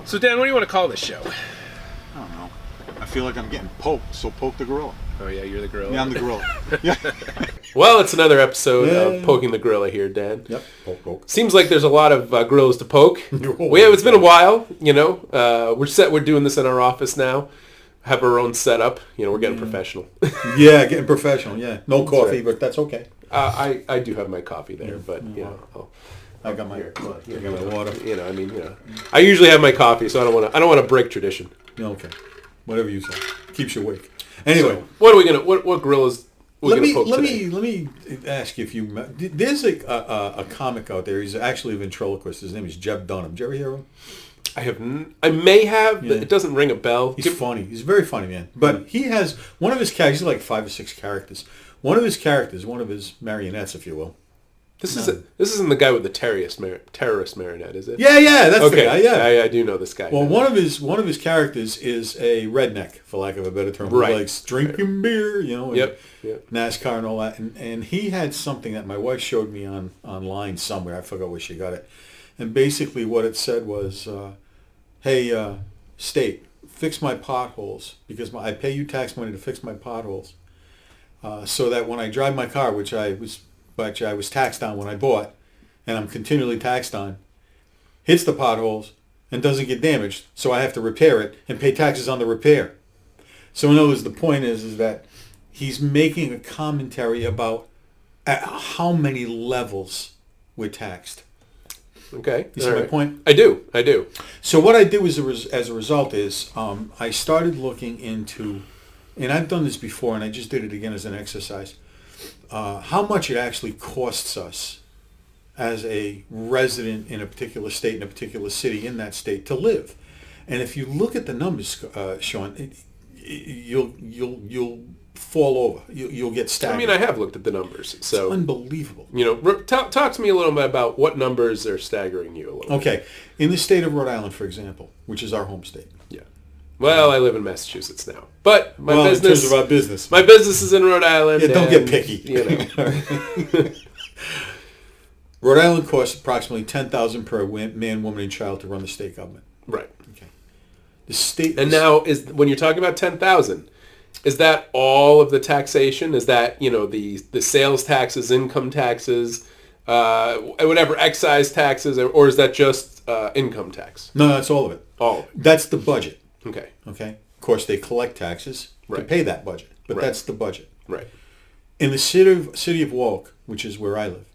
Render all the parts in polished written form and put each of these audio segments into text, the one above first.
So, Dan, what do you want to call this show? I don't know. I feel like I'm getting poked, so poke the gorilla. Oh, yeah, you're the gorilla. Yeah, I'm the gorilla. Yeah. Well, it's another episode of Poking the Gorilla here, Dan. Yep. Poke. Seems like there's a lot of gorillas to poke. It's been a while, you know. We're doing this in our office now. Have our own setup. You know, we're getting professional. Yeah, getting professional, yeah. No coffee, but that's okay. I do have my coffee there, but, you know. I got my water. I usually have my coffee, so I don't want to break tradition. Okay. Whatever you say. Keeps you awake. Anyway. So, what gorillas let me ask you if you... There's a comic out there. He's actually a ventriloquist. His name is Jeb Dunham. Did you ever hear of him? I may have, but it doesn't ring a bell. He's funny. He's a very funny man. But he has one of his characters, he's like 5 or 6 characters. One of his marionettes, if you will. This isn't the guy with the terrorist marionette, is it? Yeah, that's the guy. Yeah, I do know this guy. Well, one of his characters is a redneck, for lack of a better term, right? Who likes drinking beer, you know, and yep. NASCAR and all that. And he had something that my wife showed me online somewhere. I forgot where she got it. And basically, what it said was, "Hey, state, fix my potholes because I pay you tax money to fix my potholes, so that when I drive my car, which I was taxed on when I bought, and I'm continually taxed on, hits the potholes and doesn't get damaged, so I have to repair it and pay taxes on the repair." So in other words, the point is that he's making a commentary about how many levels we're taxed. Okay. You see my point? I do. So what I did was, as a result is I started looking into, and I've done this before, and I just did it again as an exercise, how much it actually costs us as a resident in a particular state, in a particular city, in that state to live. And if you look at the numbers, Sean, you'll fall over. You'll get staggered. I mean, I have looked at the numbers. So it's unbelievable. You know, talk to me a little bit about what numbers are staggering you a little bit. Okay. In the state of Rhode Island, for example, which is our home state. Yeah. Well, I live in Massachusetts now, but my business. In terms of our business, my business is in Rhode Island. Yeah, don't get picky. You know. Rhode Island costs approximately $10,000 per man, woman, and child to run the state government. Right. Okay. The state. And now, when you're talking about 10,000, is that all of the taxation? Is that the sales taxes, income taxes, whatever excise taxes, or is that just income tax? No, that's all of it. All of it. That's the budget. Okay. Of course, they collect taxes to pay that budget, but that's the budget. Right. In the city of Warwick, which is where I live,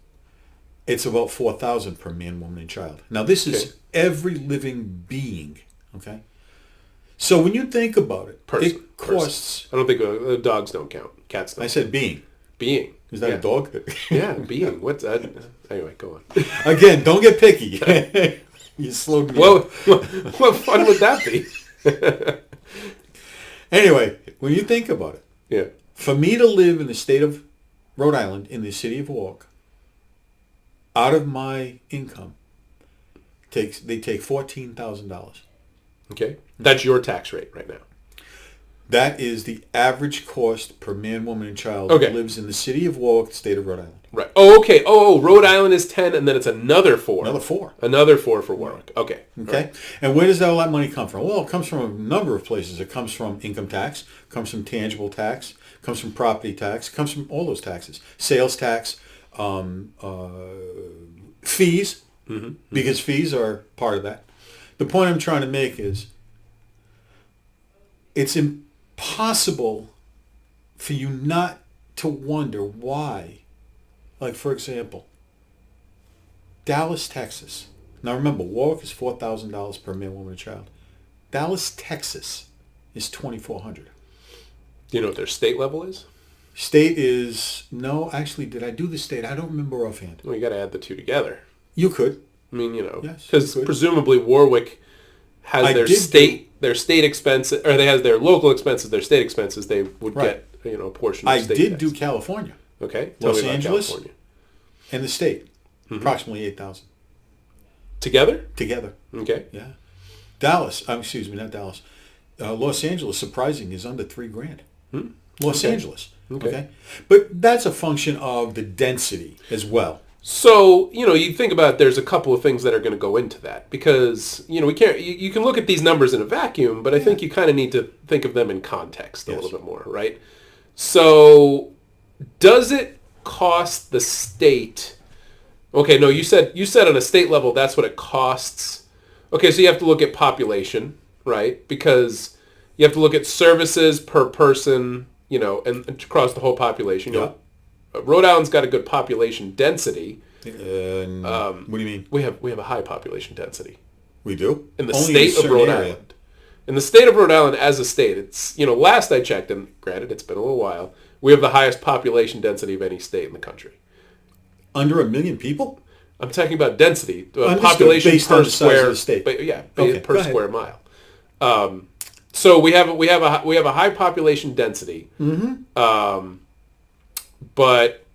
it's about $4,000 per man, woman, and child. Now, this is every living being. Okay. So when you think about it, it costs. I don't think dogs don't count. Cats don't. I said being. Being. Is that a dog? Yeah, being. What's that? Anyway, go on. Again, don't get picky. You slowed me down. What fun would that be? Anyway, when you think about it, yeah, for me to live in the state of Rhode Island, in the city of Warwick, out of my income, they take $14,000. Okay, that's your tax rate right now. That is the average cost per man, woman, and child who lives in the city of Warwick, state of Rhode Island. Right. Oh, okay. Oh, Rhode Island is 10, and then it's another 4. Another 4 for Warwick. Okay. Right. And where does all that money come from? Well, it comes from a number of places. It comes from income tax, comes from tangible tax, comes from property tax, comes from all those taxes. Sales tax, fees, because fees are part of that. The point I'm trying to make is it's impossible for you not to wonder why. Like, for example, Dallas, Texas. Now, remember, Warwick is $4,000 per man, woman, and child. Dallas, Texas is $2,400. Do you know what their state level is? State is... No, actually, did I do the state? I don't remember offhand. Well, you got to add the two together. You could. I mean, because presumably Warwick has their state expenses, or they have their local expenses, their state expenses. They would get a portion of state tax. I did do California. Okay. Los Angeles California. And the state. Approximately 8,000. Together? Together. Okay. Yeah. Dallas, excuse me, not Dallas. Los Angeles, surprising, is under $3,000. Los Angeles. Okay. But that's a function of the density as well. So, you think about there's a couple of things that are going to go into that because, we can't, you can look at these numbers in a vacuum, but I think you kind of need to think of them in context a little bit more, right? So, does it cost the state? Okay, no, you said on a state level that's what it costs. Okay, so you have to look at population, right? Because you have to look at services per person, and across the whole population. Rhode Island's got a good population density. What do you mean? We have a high population density. We do? In the Only state in of Rhode area. Island. In the state of Rhode Island as a state, it's, last I checked, and granted it's been a little while, we have the highest population density of any state in the country. Under 1 million people? I'm talking about density, Understood. Population Based per on the size square, of the state. Per square mile. So we have a high population density. Mm-hmm. But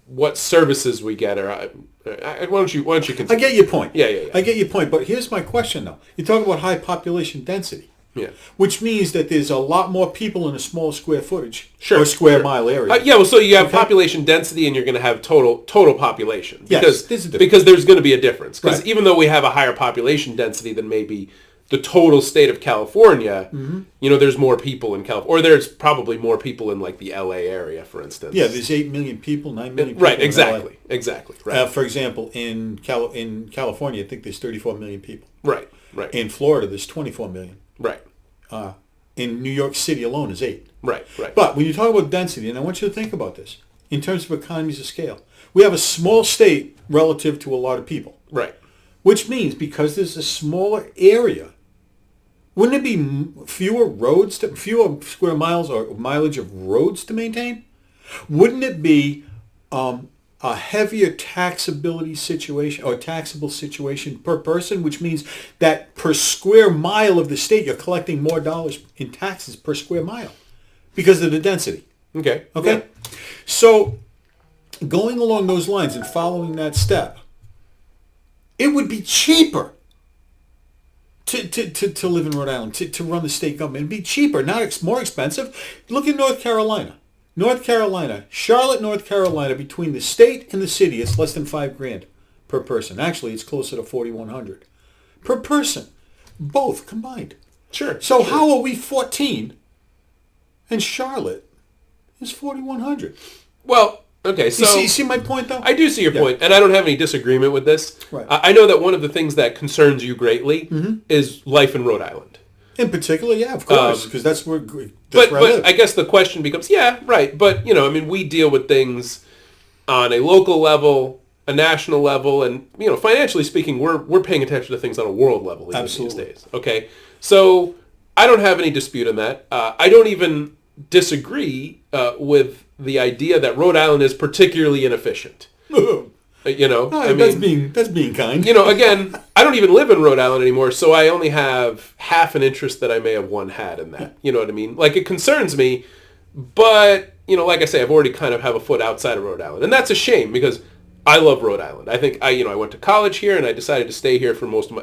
what services we get are. Why don't you continue? I get your point. Yeah. I get your point, but here's my question though. You talk about high population density. Yeah. Which means that there's a lot more people in a small square footage or square mile area. So you have population density and you're going to have total population. Because, there's a difference. Because there's going to be a difference. Because Right. even though we have a higher population density than maybe the total state of California, there's more people in California. Or there's probably more people in like the LA area, for instance. Yeah, there's 8 million people, 9 million people. Right, in exactly. LA. Exactly. Right. For example, in California, I think there's 34 million people. Right. In Florida, there's 24 million. Right. In New York City alone is 8. Right. But when you talk about density, and I want you to think about this, in terms of economies of scale, we have a small state relative to a lot of people. Right. Which means because there's a smaller area, wouldn't it be fewer square miles or mileage of roads to maintain? Wouldn't it be a heavier taxability situation or taxable situation per person, which means that per square mile of the state, you're collecting more dollars in taxes per square mile because of the density. Okay. Okay? Yeah. So going along those lines and following that step, it would be cheaper to live in Rhode Island, to run the state government. It'd be cheaper, more expensive. Look at North Carolina. Charlotte, North Carolina, between the state and the city, it's less than $5,000 per person. Actually, it's closer to $4,100 per person, both combined. Sure. So how are we 14 and Charlotte is $4,100? Well, okay, so... You see my point, though? I do see your point, and I don't have any disagreement with this. Right. I know that one of the things that concerns you greatly is life in Rhode Island. In particular, yeah, of course, because that's where I But live. I guess the question becomes, yeah, right, but, we deal with things on a local level, a national level, and, financially speaking, we're paying attention to things on a world level even Absolutely. these days, okay? So I don't have any dispute on that. I don't even disagree with the idea that Rhode Island is particularly inefficient. That's being kind. Again, I don't even live in Rhode Island anymore, so I only have half an interest that I may have once had in that. You know what I mean? Like, it concerns me, but, like I say, I've already kind of have a foot outside of Rhode Island. And that's a shame because I love Rhode Island. I think I went to college here and I decided to stay here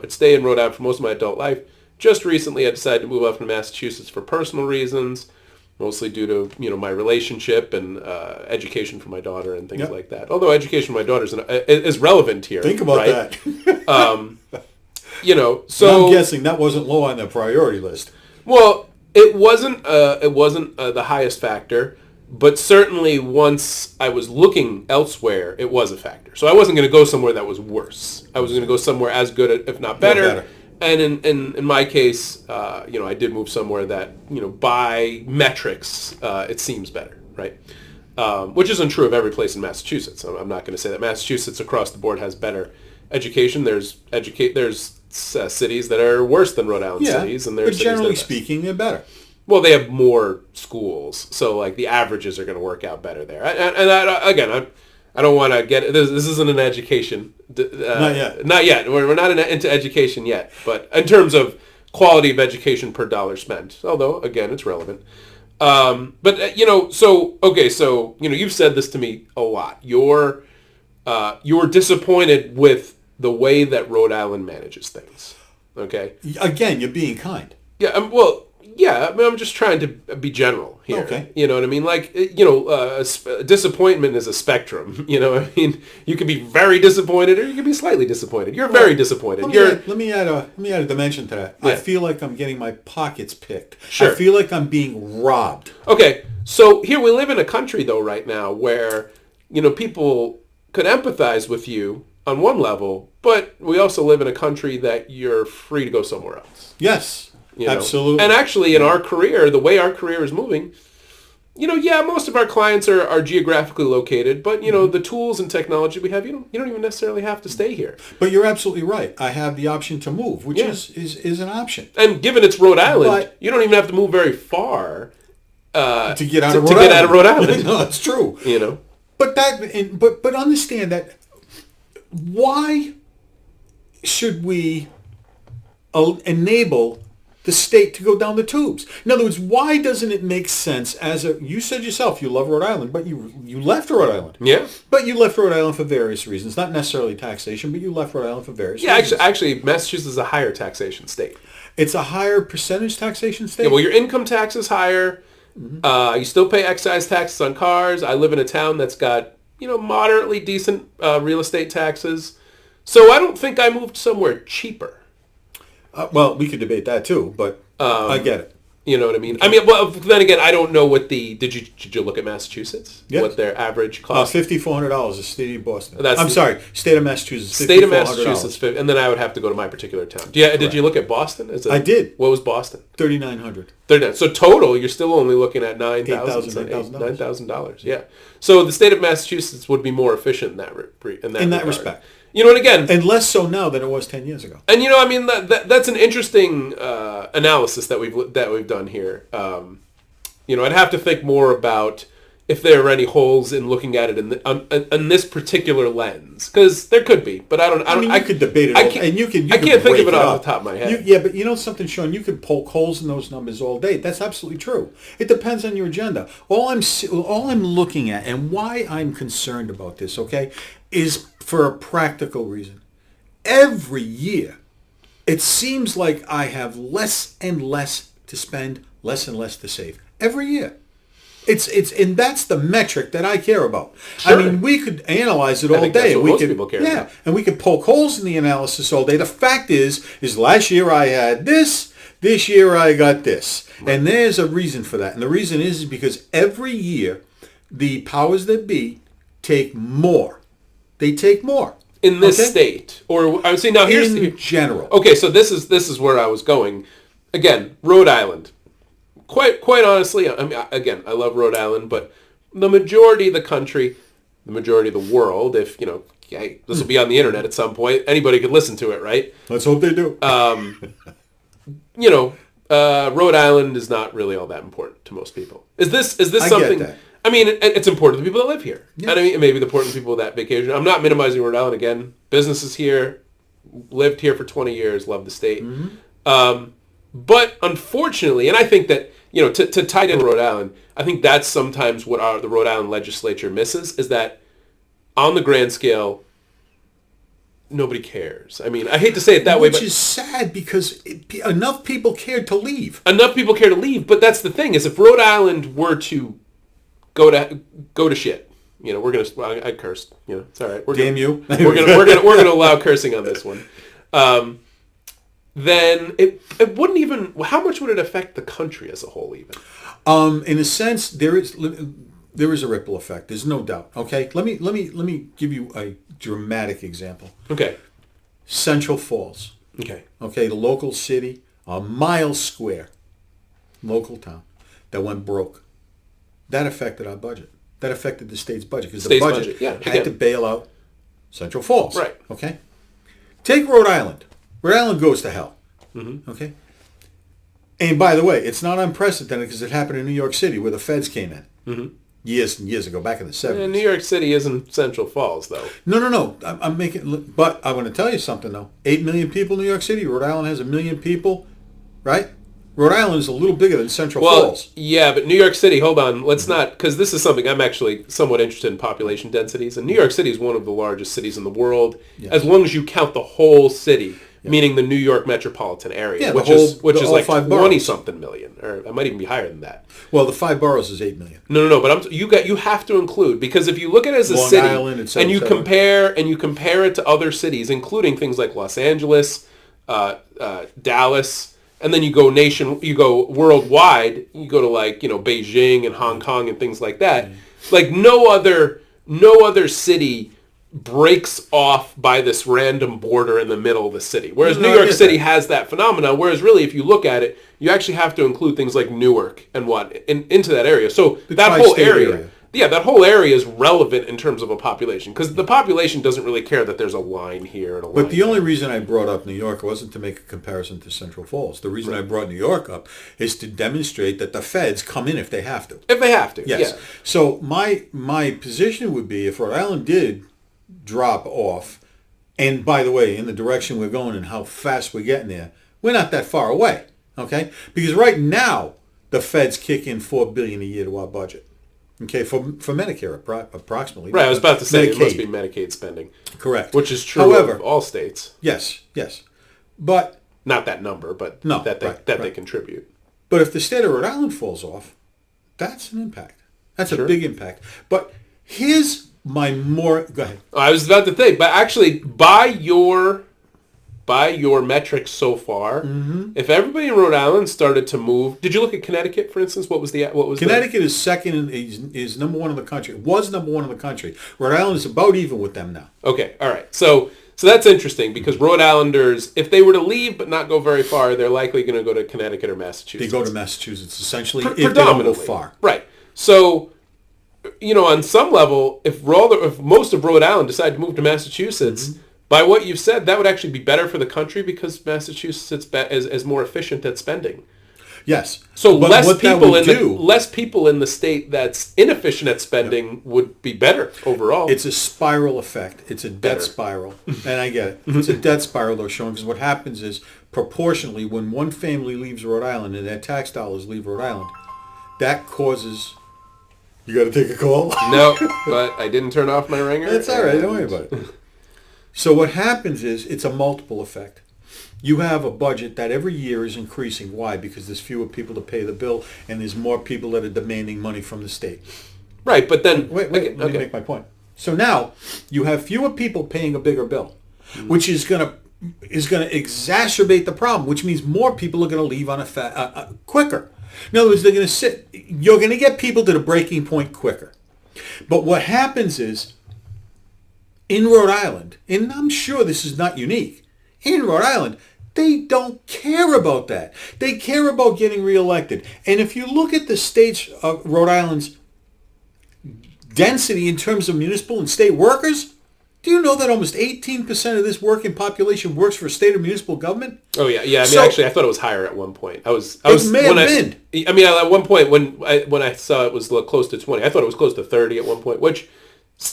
stay in Rhode Island for most of my adult life. Just recently I decided to move up to Massachusetts for personal reasons. Mostly due to my relationship and education for my daughter and things like that. Although education for my daughter is relevant here. Think about right? that. So I'm guessing that wasn't low on the priority list. Well, it wasn't the highest factor, but certainly once I was looking elsewhere, it was a factor. So I wasn't going to go somewhere that was worse. I was going to go somewhere as good, if not better. And in my case, I did move somewhere that, by metrics, it seems better, right? Which isn't true of every place in Massachusetts. I'm not going to say that Massachusetts across the board has better education. There's cities that are worse than Rhode Island cities, and there's but generally speaking, they're better. Well, they have more schools, so like the averages are going to work out better there. I don't want to get this isn't an education. Not yet. Not yet. We're not into education yet, but in terms of quality of education per dollar spent, although again it's relevant. So you've said this to me a lot. You're disappointed with the way that Rhode Island manages things. Okay. Again, you're being kind. Yeah. Yeah, I mean, I'm just trying to be general here. Okay. You know what I mean? Like, disappointment is a spectrum. You know what I mean? You can be very disappointed or you can be slightly disappointed. You're very disappointed. Let me add a dimension to that. Yeah. I feel like I'm getting my pockets picked. Sure. I feel like I'm being robbed. Okay, so here we live in a country, though, right now where, people could empathize with you on one level, but we also live in a country that you're free to go somewhere else. Yes, absolutely. And actually, in our career, the way our career is moving, most of our clients are geographically located, but, the tools and technology we have, you don't even necessarily have to stay here. But you're absolutely right. I have the option to move, which is an option. And given it's Rhode Island, you don't even have to move very far to get out of Rhode Island. No, it's true. But understand that why should we enable the state to go down the tubes? In other words, why doesn't it make sense you said yourself you love Rhode Island, but you left Rhode Island. Yeah. But you left Rhode Island for various reasons, not necessarily taxation, but you left Rhode Island for various reasons. Yeah, actually, Massachusetts is a higher taxation state. It's a higher percentage taxation state? Yeah, well, your income tax is higher. You still pay excise taxes on cars. I live in a town that's got, moderately decent real estate taxes. So I don't think I moved somewhere cheaper. Well, we could debate that too, but I get it. You know what I mean? I mean, well, then again, I don't know what did you look at Massachusetts? Yes. What their average cost? $5,400 is state of Boston. State of Massachusetts. State of Massachusetts, and then I would have to go to my particular town. Did you look at Boston? I did. What was Boston? $3,900. $39. So total, you're still only looking at $9,000. Yeah. So the state of Massachusetts would be more efficient in that respect. And again, and less so now than it was 10 years ago. And I mean that's an interesting analysis that we've done here. I'd have to think more about if there are any holes in looking at it in this particular lens, because there could be, but I could debate it. I can't think of it off the top of my head. But you know something, Sean? You could poke holes in those numbers all day. That's absolutely true. It depends on your agenda. All I'm looking at, and why I'm concerned about this, okay, is for a practical reason. Every year, it seems like I have less and less to spend, less and less to save. Every year. And that's the metric that I care about. Sure. I mean, we could analyze it all day. That's what most people care about. And we could poke holes in the analysis all day. The fact is last year I had this year I got this. Right. And there's a reason for that. And the reason is because every year the powers that be take more. They take more. In this state. Or I would say now here's in general. Okay, so this is where I was going. Again, Rhode Island. Quite honestly, I mean, again, I love Rhode Island, but the majority of the country, the majority of the world, if, hey, this will be on the internet at some point, anybody could listen to it, right? Let's hope they do. Rhode Island is not really all that important to most people. Is this something? Get that. I mean, it's important to the people that live here. Yes. And I mean, it may be important to people that vacation. I'm not minimizing Rhode Island again. Businesses here, lived here for 20 years, love the state. Mm-hmm. But unfortunately, and I think that, to tie in Rhode Island, I think that's sometimes what the Rhode Island legislature misses, is that on the grand scale, nobody cares. I mean, I hate to say it that way, but... Which is sad because enough people cared to leave. Enough people care to leave, but that's the thing, is if Rhode Island were to go to shit, we're gonna... Well, I cursed, it's all right. Damn you. We're gonna allow cursing on this one. Then it wouldn't even... How much would it affect the country as a whole, even? In a sense, there is a ripple effect. There's no doubt. Okay, let me give you a dramatic example. Okay. Central Falls. Okay. Okay, the local city, a mile square, local town that went broke. That affected our budget. That affected the state's budget because the budget had to bail out Central Falls. Right. Okay. Take Rhode Island. Rhode Island goes to hell. Mm-hmm. Okay. And by the way, it's not unprecedented because it happened in New York City where the feds came in years and years ago, back in the 70s. And New York City isn't Central Falls, though. No. I'm making, but I want to tell you something though. 8 million people in New York City. Rhode Island has 1 million people, right? Rhode Island is a little bigger than Central Falls. Yeah, but New York City, hold on, let's not, because this is something I'm actually somewhat interested in, population densities, and New York City is one of the largest cities in the world, as long as you count the whole city. meaning the New York metropolitan area, Yeah, which all like five 20 boroughs. something million, or it might even be higher than that. Well, the 5 boroughs is 8 million. No, but you have to include, because if you look at it as a Long city Island, et cetera, and you et cetera. compare it to other cities, including things like Los Angeles, Dallas, and then you go worldwide, you go to like, Beijing and Hong Kong and things like that. Like no other city breaks off by this random border in the middle of the city. Whereas New York City has that phenomenon. Whereas really, if you look at it, you actually have to include things like Newark and into that area. So that whole area. Yeah, that whole area is relevant in terms of a population, because the population doesn't really care that there's a line here and a line But the only there. reason I brought up New York wasn't to make a comparison to Central Falls. The reason I brought New York up is to demonstrate that the feds come in if they have to. If they have to, Yes. yeah. So my position would be, if Rhode Island did drop off, and by the way, in the direction we're going and how fast we're getting there, we're not that far away, okay? Because right now, the feds kick in $4 billion a year to our budget, okay, for Medicare approximately. Right, I was about to say it must Medicaid. be Medicaid spending. Correct. Which is true However, of all states. yes, but Not that number, but No, that they right. contribute. But if the state of Rhode Island falls off, that's an impact. That's a big impact. But here's my more... Go ahead. I was about to think, but actually, by your metrics so far, if everybody in Rhode Island started to move, did you look at Connecticut, for instance? What was Connecticut is second, is number one in the country. It was number one in the country. Rhode Island is about even with them now. Okay, all right. So that's interesting, because Rhode Islanders, if they were to leave but not go very far, they're likely going to go to Connecticut or Massachusetts. They go to Massachusetts, essentially, if they don't go Predominantly. far. Right. So, on some level, if most of Rhode Island decide to move to Massachusetts, by what you've said, that would actually be better for the country, because Massachusetts is more efficient at spending. Yes. So But less what that people would in the state that's inefficient at spending would be better overall. It's a spiral effect. It's a debt Better. spiral. And I get it. It's a debt spiral, though, Sean, because what happens is, proportionally, when one family leaves Rhode Island and their tax dollars leave Rhode Island, that causes... You got to take a call? No, but I didn't turn off my ringer. That's all right. Don't worry about it. So what happens is, it's a multiple effect. You have a budget that every year is increasing. Why? Because there's fewer people to pay the bill, and there's more people that are demanding money from the state. Right, but then... Wait, let me make my point. So now, you have fewer people paying a bigger bill, which is going to exacerbate the problem, which means more people are going to leave on quicker. In other words, they're going to you're going to get people to the breaking point quicker. But what happens is, in Rhode Island, and I'm sure this is not unique, in Rhode Island, they don't care about that. They care about getting reelected. And if you look at the states of Rhode Island's density in terms of municipal and state workers, do you know that almost 18% of this working population works for state or municipal government? Oh yeah. I mean, So- actually, I thought it was higher at one point. It may have been. I mean, at one point when I saw it was close to 20, I thought it was close to 30 at one point, which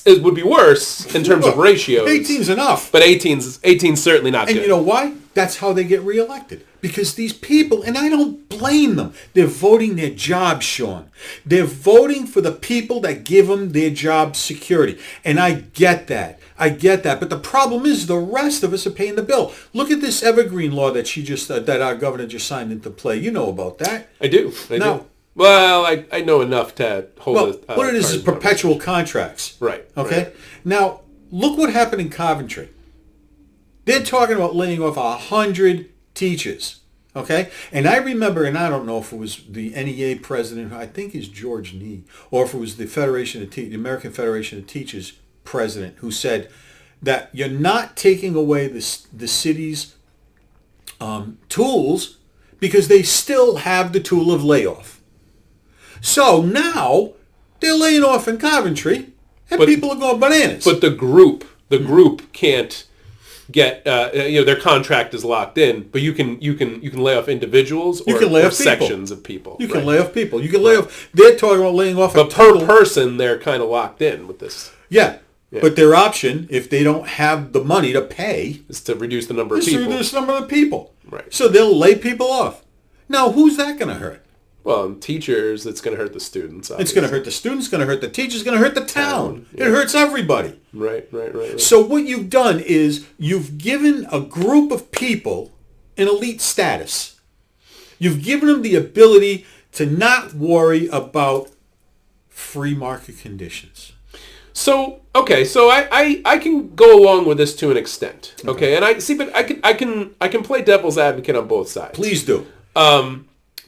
it would be worse in terms of ratios. 18's enough. But 18's certainly not And good. you know why? That's how they get reelected. Because these people, and I don't blame them, they're voting their jobs, Sean. They're voting for the people that give them their job security. And I get that. But the problem is, the rest of us are paying the bill. Look at this evergreen law that that our governor just signed into play. You know about that. I do. Now- Well, I know enough to hold Well, a... what it is card perpetual contracts. Right. Okay? Right. Now, look what happened in Coventry. They're talking about laying off 100 teachers. Okay? And I remember, and I don't know if it was the NEA president, who I think is George Nee, or if it was the the American Federation of Teachers president, who said that you're not taking away the city's tools, because they still have the tool of layoff. So now they're laying off in Coventry, and people are going bananas. But the group can't get their contract is locked in, but you can lay off individuals or, You can lay or off people. sections of people. You can Right. lay off people. You can lay off. They're talking about laying off. But per person, they're kind of locked in with this. Yeah. But their option, if they don't have the money to pay, Is to reduce the number of is to people. reduce the number of people. Right. So they'll lay people off. Now, who's that going to hurt? Well, and teachers, it's going to hurt the students. It's going to hurt the students, going to hurt the teachers, going to hurt the town. Yeah. It hurts everybody. Right. So what you've done is you've given a group of people an elite status. You've given them the ability to not worry about free market conditions. So I can go along with this to an extent. Okay, and but I can play devil's advocate on both sides. Please do.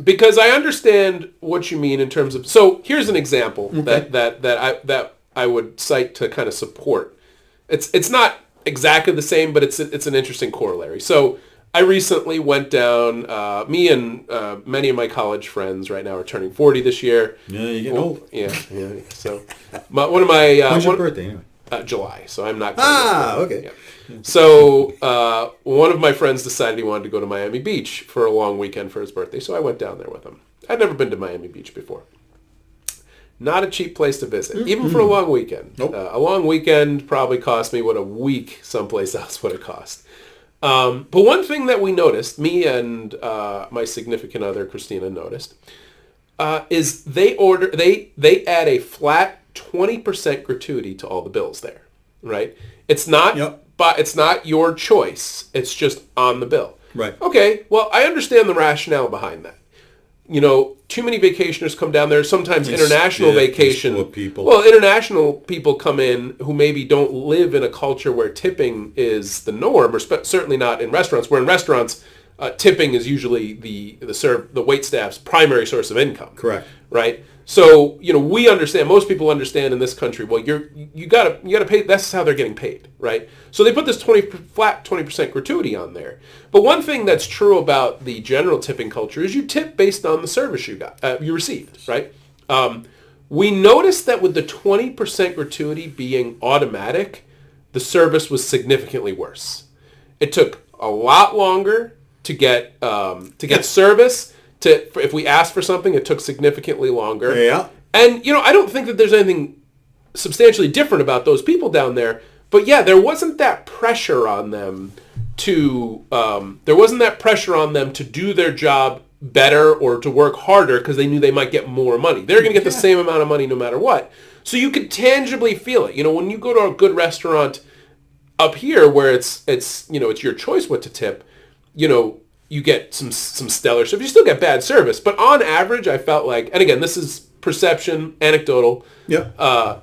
Because I understand what you mean in terms of. So here's an example that I would cite to kind of support. It's not exactly the same, but it's an interesting corollary. So I recently went down. Me and many of my college friends right now are turning 40 this year. Yeah, you get old. Yeah. So one of my when's your birthday anyway? July. So I'm not. Okay. Yeah. So one of my friends decided he wanted to go to Miami Beach for a long weekend for his birthday. So I went down there with him. I'd never been to Miami Beach before. Not a cheap place to visit, even for a long weekend. Nope. A long weekend probably cost me what a week someplace else would have cost. But one thing that we noticed, me and my significant other, Christina, noticed, is they add a flat 20% gratuity to all the bills there, right? It's not, but it's not your choice. It's just on the bill. Right. Okay, well, I understand the rationale behind that. You know, too many vacationers come down there. Sometimes international vacation. People. Well, international people come in who maybe don't live in a culture where tipping is the norm, or certainly not in restaurants. Where in restaurants, tipping is usually the wait staff's primary source of income. Correct. Right. So we understand. Most people understand in this country. Well, you gotta pay. That's how they're getting paid, right? So they put this flat 20% gratuity on there. But one thing that's true about the general tipping culture is you tip based on the service you received, right? We noticed that with the 20% gratuity being automatic, the service was significantly worse. It took a lot longer to get service. If we asked for something, it took significantly longer. Yeah. And, I don't think that there's anything substantially different about those people down there. But yeah, there wasn't that pressure on them to do their job better or to work harder because they knew they might get more money. They're going to get the same amount of money no matter what. So you could tangibly feel it. When you go to a good restaurant up here where it's your choice what to tip, you get some stellar service. You still get bad service, but on average, I felt like, and again, this is perception, anecdotal. Yeah.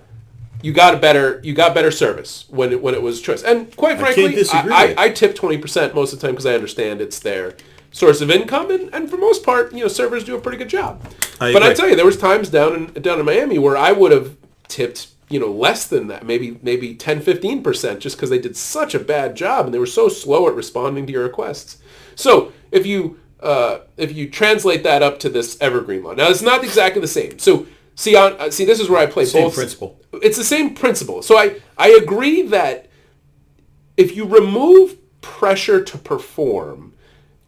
You got better service when it was choice. And quite frankly, I tip 20% most of the time because I understand it's their source of income, and for most part, servers do a pretty good job. But I tell you, there was times down in Miami where I would have tipped less than that, maybe 10-15%, just because they did such a bad job and they were so slow at responding to your requests. So if you translate that up to this evergreen law, now it's not exactly the same. So see, this is where I play same both. Principle. It's the same principle. So I agree that if you remove pressure to perform,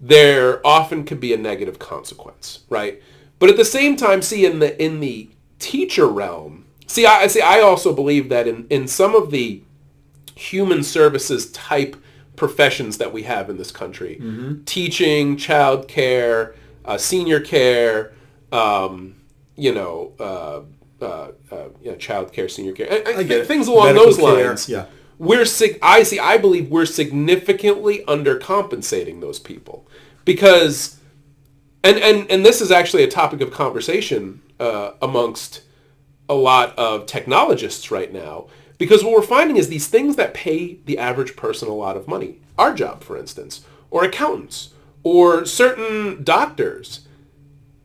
there often could be a negative consequence, right? But at the same time, in the teacher realm, I also believe that in some of the human services type professions that we have in this country, teaching, child care, senior care, child care, senior care, things along Medical those care, lines. yeah. I believe we're significantly undercompensating those people because, and this is actually a topic of conversation amongst a lot of technologists right now, because what we're finding is these things that pay the average person a lot of money, our job, for instance, or accountants, or certain doctors,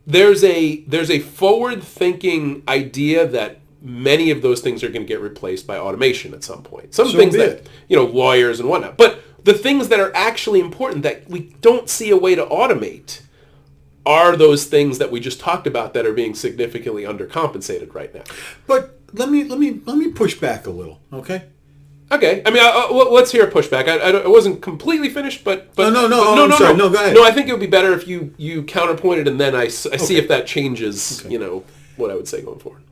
there's a forward-thinking idea that many of those things are going to get replaced by automation at some point. Some things that, lawyers and whatnot. But the things that are actually important that we don't see a way to automate are those things that we just talked about that are being significantly undercompensated right now. But let me push back a little, okay? Okay. I mean, let's hear a pushback. I wasn't completely finished, but No, sorry. No, go ahead. No, I think it would be better if you counterpointed and then I see if that changes, what I would say going forward.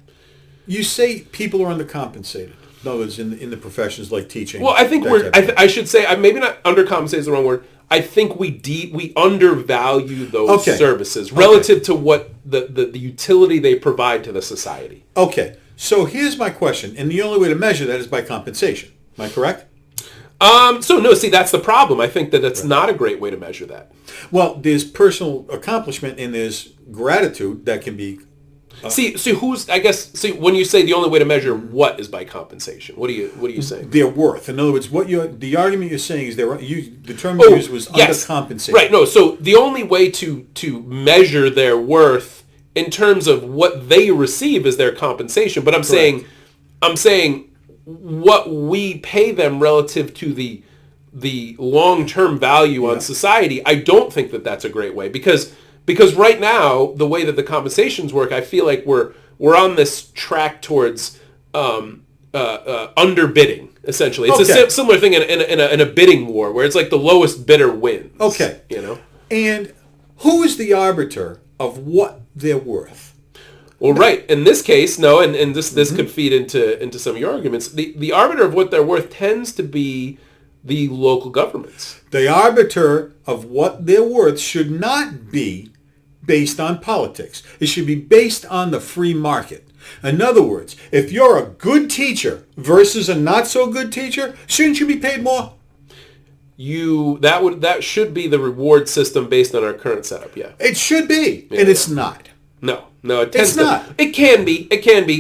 You say people are undercompensated. No, it's in the professions like teaching. Well, I think I should say, maybe not undercompensated is the wrong word. I think we undervalue those Okay. services relative to what the utility they provide to the society. Okay, so here's my question, and the only way to measure that is by compensation. Am I correct? So no, see, that's the problem. I think that it's not a great way to measure that. Well, there's personal accomplishment and there's gratitude that can be. See, when you say the only way to measure what is by compensation, what are you saying? Their worth. In other words, the argument you're saying is the term you used was undercompensated. Right. No. So the only way to measure their worth in terms of what they receive is their compensation. But I'm saying what we pay them relative to the long-term value on society. I don't think that that's a great way because right now the way that the compensations work, I feel like we're on this track towards underbidding. Essentially, it's a similar thing in a bidding war where it's like the lowest bidder wins. Okay, and who is the arbiter of what they're worth? Well, right. In this case, no, and this could feed into some of your arguments. The arbiter of what they're worth tends to be the local governments. The arbiter of what they're worth should not be based on politics. It should be based on the free market. In other words, if you're a good teacher versus a not so good teacher, shouldn't you be paid more? That should be the reward system based on our current setup, yeah. It should be, and it's not. No, it's not. It can be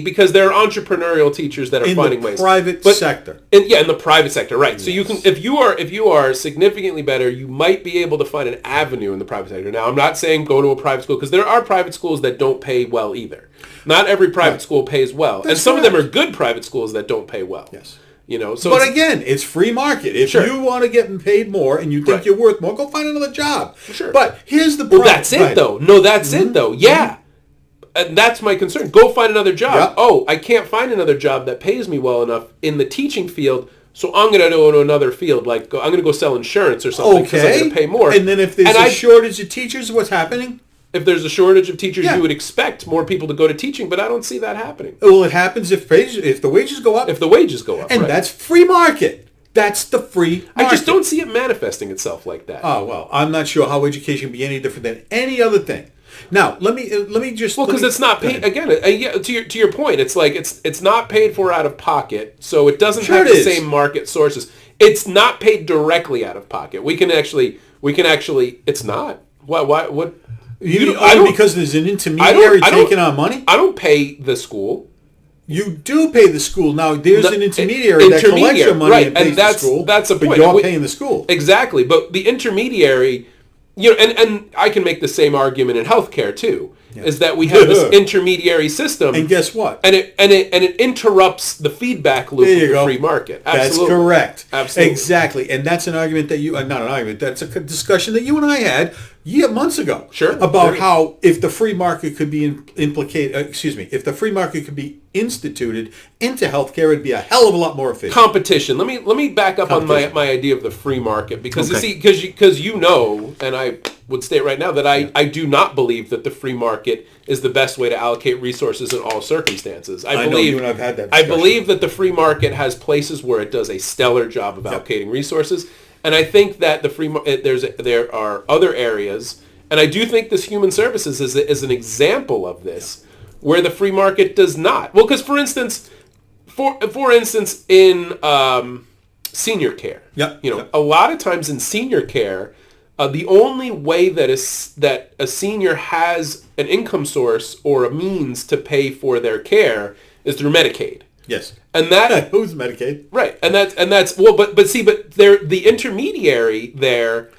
because there are entrepreneurial teachers that are finding ways. In the private sector. In the private sector, right. Yes. So you can, if you are significantly better, you might be able to find an avenue in the private sector. Now, I'm not saying go to a private school because there are private schools that don't pay well either. Not every private school pays well. That's and some of them are good private schools that don't pay well. Yes. But again, it's free market. If you want to get paid more and you think you're worth more, go find another job. Sure. But here's the problem. Well, that's it, though. No, that's it, though. Yeah. And that's my concern. Go find another job. Yep. Oh, I can't find another job that pays me well enough in the teaching field, so I'm going to go to another field. Like, I'm going to go sell insurance or something because I'm going to pay more. And then if there's a shortage of teachers, what's happening? If there's a shortage of teachers, you would expect more people to go to teaching, but I don't see that happening. Well, it happens if the wages go up. If the wages go up, and that's free market. That's the free market. I just don't see it manifesting itself like that. Oh, well, I'm not sure how education can be any different than any other thing. Now, let me just... Well, because it's not paid... Again, to your point, it's like it's not paid for out of pocket, so it doesn't have the same market sources. It's not paid directly out of pocket. We can actually... It's not. What? Because there's an intermediary taking our money? I don't pay the school. You do pay the school. Now, there's an intermediary that collects your money and pays the school. That's the point. But you're paying the school. Exactly. But the intermediary... and I can make the same argument in healthcare too, is that we have this intermediary system. And guess what? And it interrupts the feedback loop of the free market. Absolutely. That's correct. Absolutely. Exactly. And that's an argument that not an argument, that's a discussion that you and I had months ago. Sure. About how if the free market could be if the free market could be instituted into healthcare, it'd be a hell of a lot more efficient. Competition. Let me back up on my idea of the free market because because and I would state right now that I do not believe that the free market is the best way to allocate resources in all circumstances. I know you and I've had that discussion. I believe that the free market has places where it does a stellar job of allocating resources, and I think that the free there are other areas, and I do think this human services is an example of this, where the free market does not. Well, because for instance, in senior care, a lot of times in senior care, the only way that a senior has an income source or a means to pay for their care is through Medicaid. Yes. And that who's Medicaid? Right. And that's well, but the intermediary there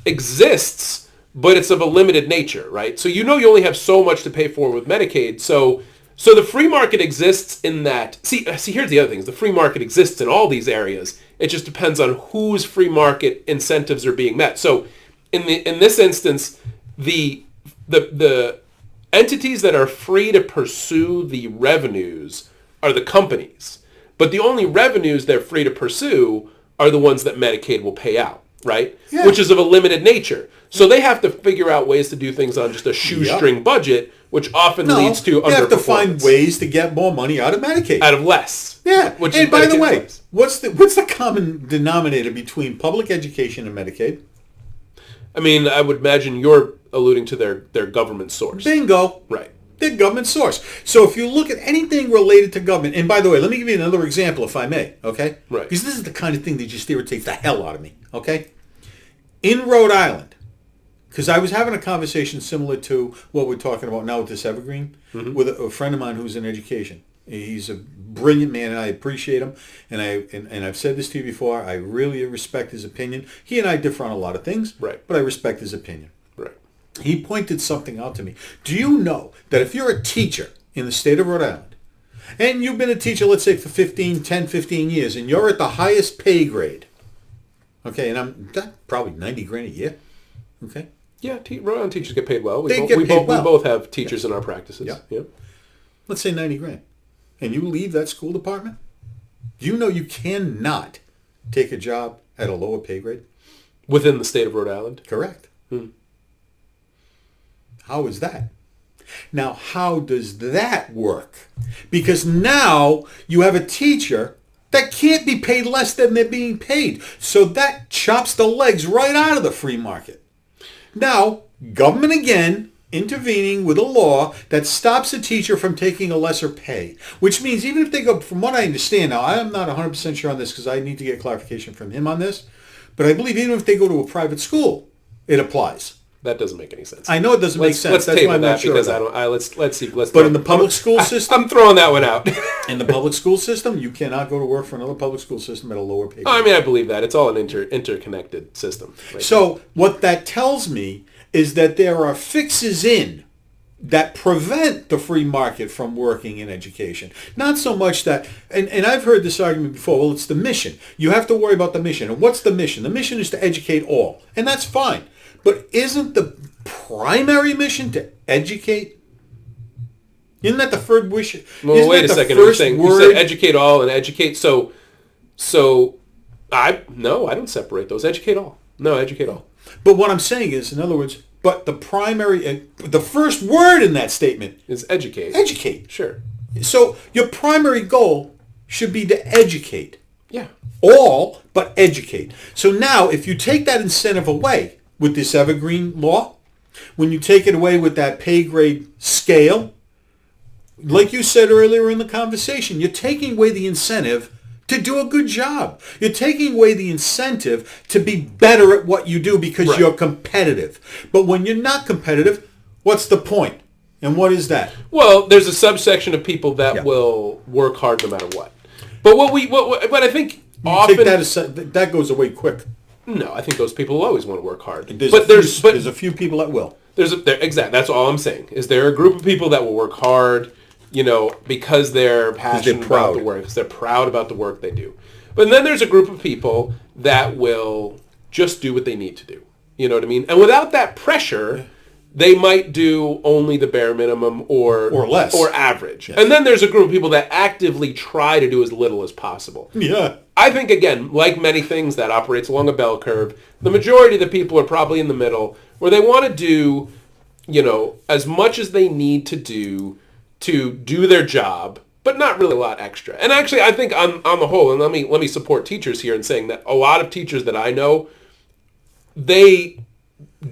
exists, but it's of a limited nature, right? So you only have so much to pay for with Medicaid. So the free market exists in that. See, here's the other thing. The free market exists in all these areas. It just depends on whose free market incentives are being met. So in this instance, the entities that are free to pursue the revenues are the companies. But the only revenues they're free to pursue are the ones that Medicaid will pay out. right? Yeah. Which is of a limited nature. So they have to figure out ways to do things on just a shoestring budget, which often leads to underperformance. You have to find ways to get more money out of Medicaid. Out of less. Yeah. Which and is by the way, less. what's the common denominator between public education and Medicaid? I mean, I would imagine you're alluding to their government source. Bingo. Right. Their government source. So if you look at anything related to government, and by the way, let me give you another example if I may, okay? Right. Because this is the kind of thing that just irritates the hell out of me, okay? In Rhode Island, because I was having a conversation similar to what we're talking about now with this Evergreen, with a friend of mine who's in education. He's a brilliant man, and I appreciate him. And I've said this to you before. I really respect his opinion. He and I differ on a lot of things, right? But I respect his opinion. Right. He pointed something out to me. Do you know that if you're a teacher in the state of Rhode Island, and you've been a teacher, let's say, for 15 years, and you're at the highest pay grade, okay, and I'm probably $90,000 a year, okay? Yeah, Rhode Island teachers get paid well. We both have teachers in our practices. Yeah. Let's say $90,000, and you leave that school department. Do you know you cannot take a job at a lower pay grade within the state of Rhode Island? Correct. How is that? Now, how does that work? Because now you have a teacher that can't be paid less than they're being paid. So that chops the legs right out of the free market. Now, government again intervening with a law that stops a teacher from taking a lesser pay, which means even if they go, from what I understand, now I am not 100% sure on this because I need to get clarification from him on this, but I believe even if they go to a private school, it applies. That doesn't make any sense. I know it doesn't make sense. Let's That's table why I'm that not sure because of that. I don't. Let's see. But in the public school system, I'm throwing that one out. in the public school system, you cannot go to work for another public school system at a lower pay. I mean, I believe that it's all an interconnected system. Right? So what that tells me is that there are fixes in that prevent the free market from working in education. Not so much that, and I've heard this argument before, well, it's the mission. You have to worry about the mission. And what's the mission? The mission is to educate all. And that's fine. But isn't the primary mission to educate? Isn't that the third wish? Well, wait a second. You said educate all and educate. So I don't separate those. Educate all. No, educate all. But what I'm saying is, in other words, but the first word in that statement is educate. Educate. Sure. So your primary goal should be to educate. Yeah. All, but educate. So now, if you take that incentive away with this Evergreen law, when you take it away with that pay grade scale, like you said earlier in the conversation, you're taking away the incentive to do a good job. You're taking away the incentive to be better at what you do because you're competitive. But when you're not competitive, what's the point? And what is that? Well, there's a subsection of people that will work hard no matter what. But but I think often that goes away quick. No, I think those people will always want to work hard. There's a few people that will. Exactly. That's all I'm saying. Is there a group of people that will work hard, because they're passionate about the work, because they're proud about the work they do. But then there's a group of people that will just do what they need to do. You know what I mean? And without that pressure, they might do only the bare minimum or less or average. Yes. And then there's a group of people that actively try to do as little as possible. Yeah. I think, again, like many things that operates along a bell curve, the majority of the people are probably in the middle where they want to do, as much as they need to do their job, but not really a lot extra. And actually, I think on the whole, and let me support teachers here in saying that a lot of teachers that I know, they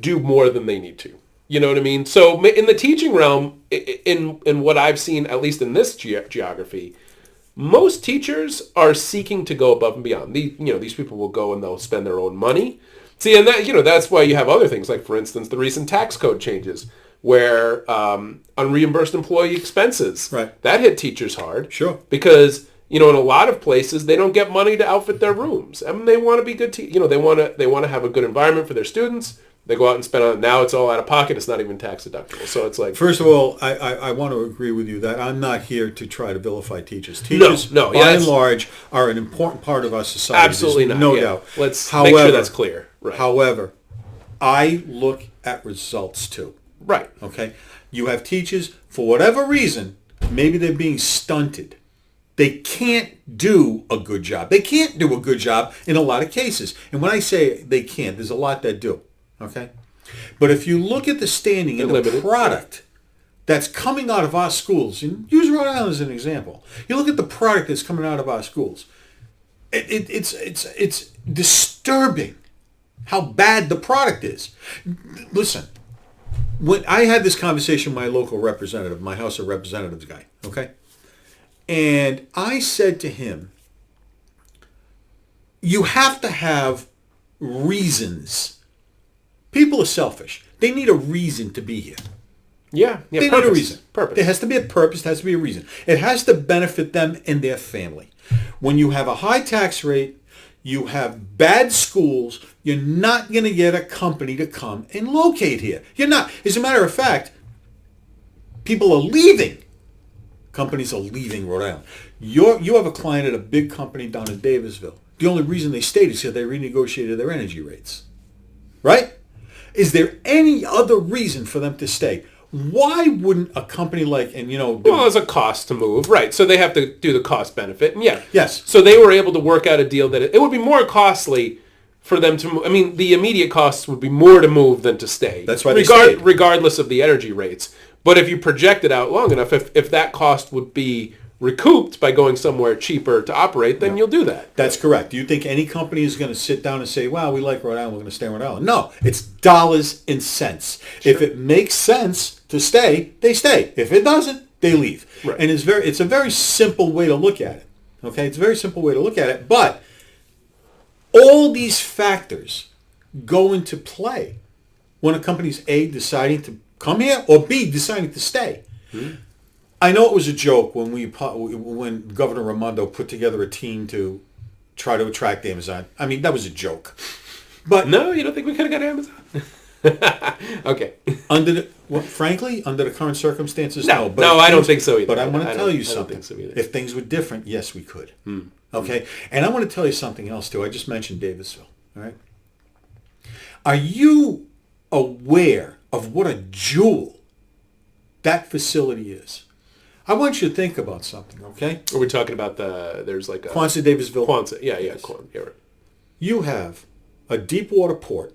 do more than they need to. You know what I mean? So in the teaching realm, in what I've seen, at least in this geography, most teachers are seeking to go above and beyond. These people will go and they'll spend their own money. See, and that that's why you have other things like, for instance, the recent tax code changes, where unreimbursed employee expenses that hit teachers hard. Sure. Because in a lot of places they don't get money to outfit their rooms. I mean, they want to be good. They want to have a good environment for their students. They go out and spend on it. Now it's all out of pocket. It's not even tax deductible. So it's like... First of all, I want to agree with you that I'm not here to try to vilify teachers. Teachers, by and large, are an important part of our society. Absolutely not. No doubt. Let's make sure that's clear. Right. However, I look at results too. Right. Okay? You have teachers, for whatever reason, maybe they're being stunted They can't do a good job. They can't do a good job in a lot of cases. And when I say they can't, there's a lot that do. Okay? But if you look at the standing and the product that's coming out of our schools, and use Rhode Island as an example. You look at the product that's coming out of our schools. It's disturbing how bad the product is. Listen, when I had this conversation with my local representative, my House of Representatives guy, okay? And I said to him, you have to have reasons. People are selfish. They need a reason to be here. Yeah, they purpose. need a reason. Purpose. There has to be a purpose. There has to be a reason. It has to benefit them and their family. When you have a high tax rate, you have bad schools, you're not going to get a company to come and locate here. You're not. As a matter of fact, people are leaving. Companies are leaving Rhode Island. You have a client at a big company down in Davisville. The only reason they stayed is because they renegotiated their energy rates. Right? Is there any other reason for them to stay? Why wouldn't a company like, and you know... Well, there's a cost to move, right. So they have to do the cost benefit. And yeah. Yes. So they were able to work out a deal that it would be more costly for them to move. I mean, the immediate costs would be more to move than to stay. That's why they stayed. Regardless of the energy rates. But if you project it out long enough, if that cost would be recouped by going somewhere cheaper to operate, then you'll do that. That's correct. Do you think any company is going to sit down and say, wow, we like Rhode Island, we're going to stay in Rhode Island? No, it's dollars and cents. Sure. If it makes sense to stay, they stay. If it doesn't, they leave. Right. And it's a very simple way to look at it. Okay? It's a very simple way to look at it. But all these factors go into play when a company's A, deciding to come here, or B, deciding to stay. Mm-hmm. I know it was a joke when Governor Raimondo put together a team to try to attract Amazon. I mean, that was a joke. But no, you don't think we could have got Amazon? Okay. Frankly, under the current circumstances, no. But no, I don't think so either. But I want to tell you something. So if things were different, yes, we could. Okay? And I want to tell you something else, too. I just mentioned Davisville. All right? Are you aware of what a jewel that facility is? I want you to think about something, okay? Are we talking about there's like a... Quonset, Davisville. Quonset, yeah. Yes. Yeah, right. You have a deep water port,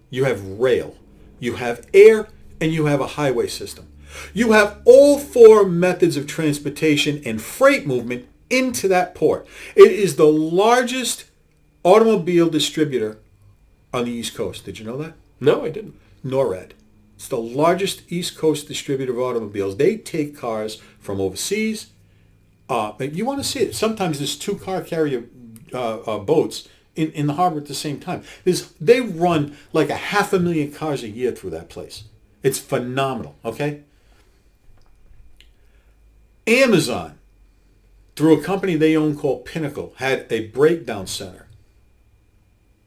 you have rail, you have air, and you have a highway system. You have all four methods of transportation and freight movement into that port. It is the largest automobile distributor on the East Coast. Did you know that? No, I didn't. NORAD. It's the largest East Coast distributor of automobiles. They take cars from overseas. You want to see it. Sometimes there's two car carrier boats in the harbor at the same time. They run like 500,000 cars a year through that place. It's phenomenal, okay? Amazon, through a company they own called Pinnacle, had a breakdown center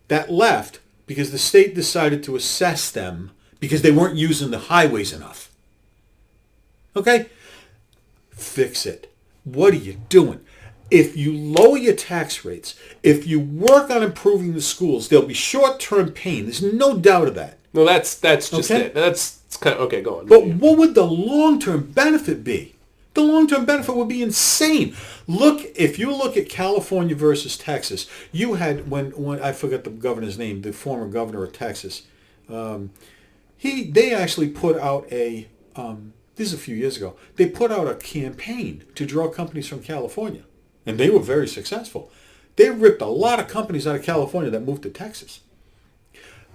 that left because the state decided to assess them because they weren't using the highways enough. Okay? Fix it. What are you doing? If you lower your tax rates, if you work on improving the schools, there'll be short-term pain. There's no doubt of that. No, that's just okay? it. That's kind of, okay, go on. But what would the long-term benefit be? The long-term benefit would be insane. If you look at California versus Texas, you had, when I forget the governor's name, the former governor of Texas, they actually put out this is a few years ago, they put out a campaign to draw companies from California. And they were very successful. They ripped a lot of companies out of California that moved to Texas.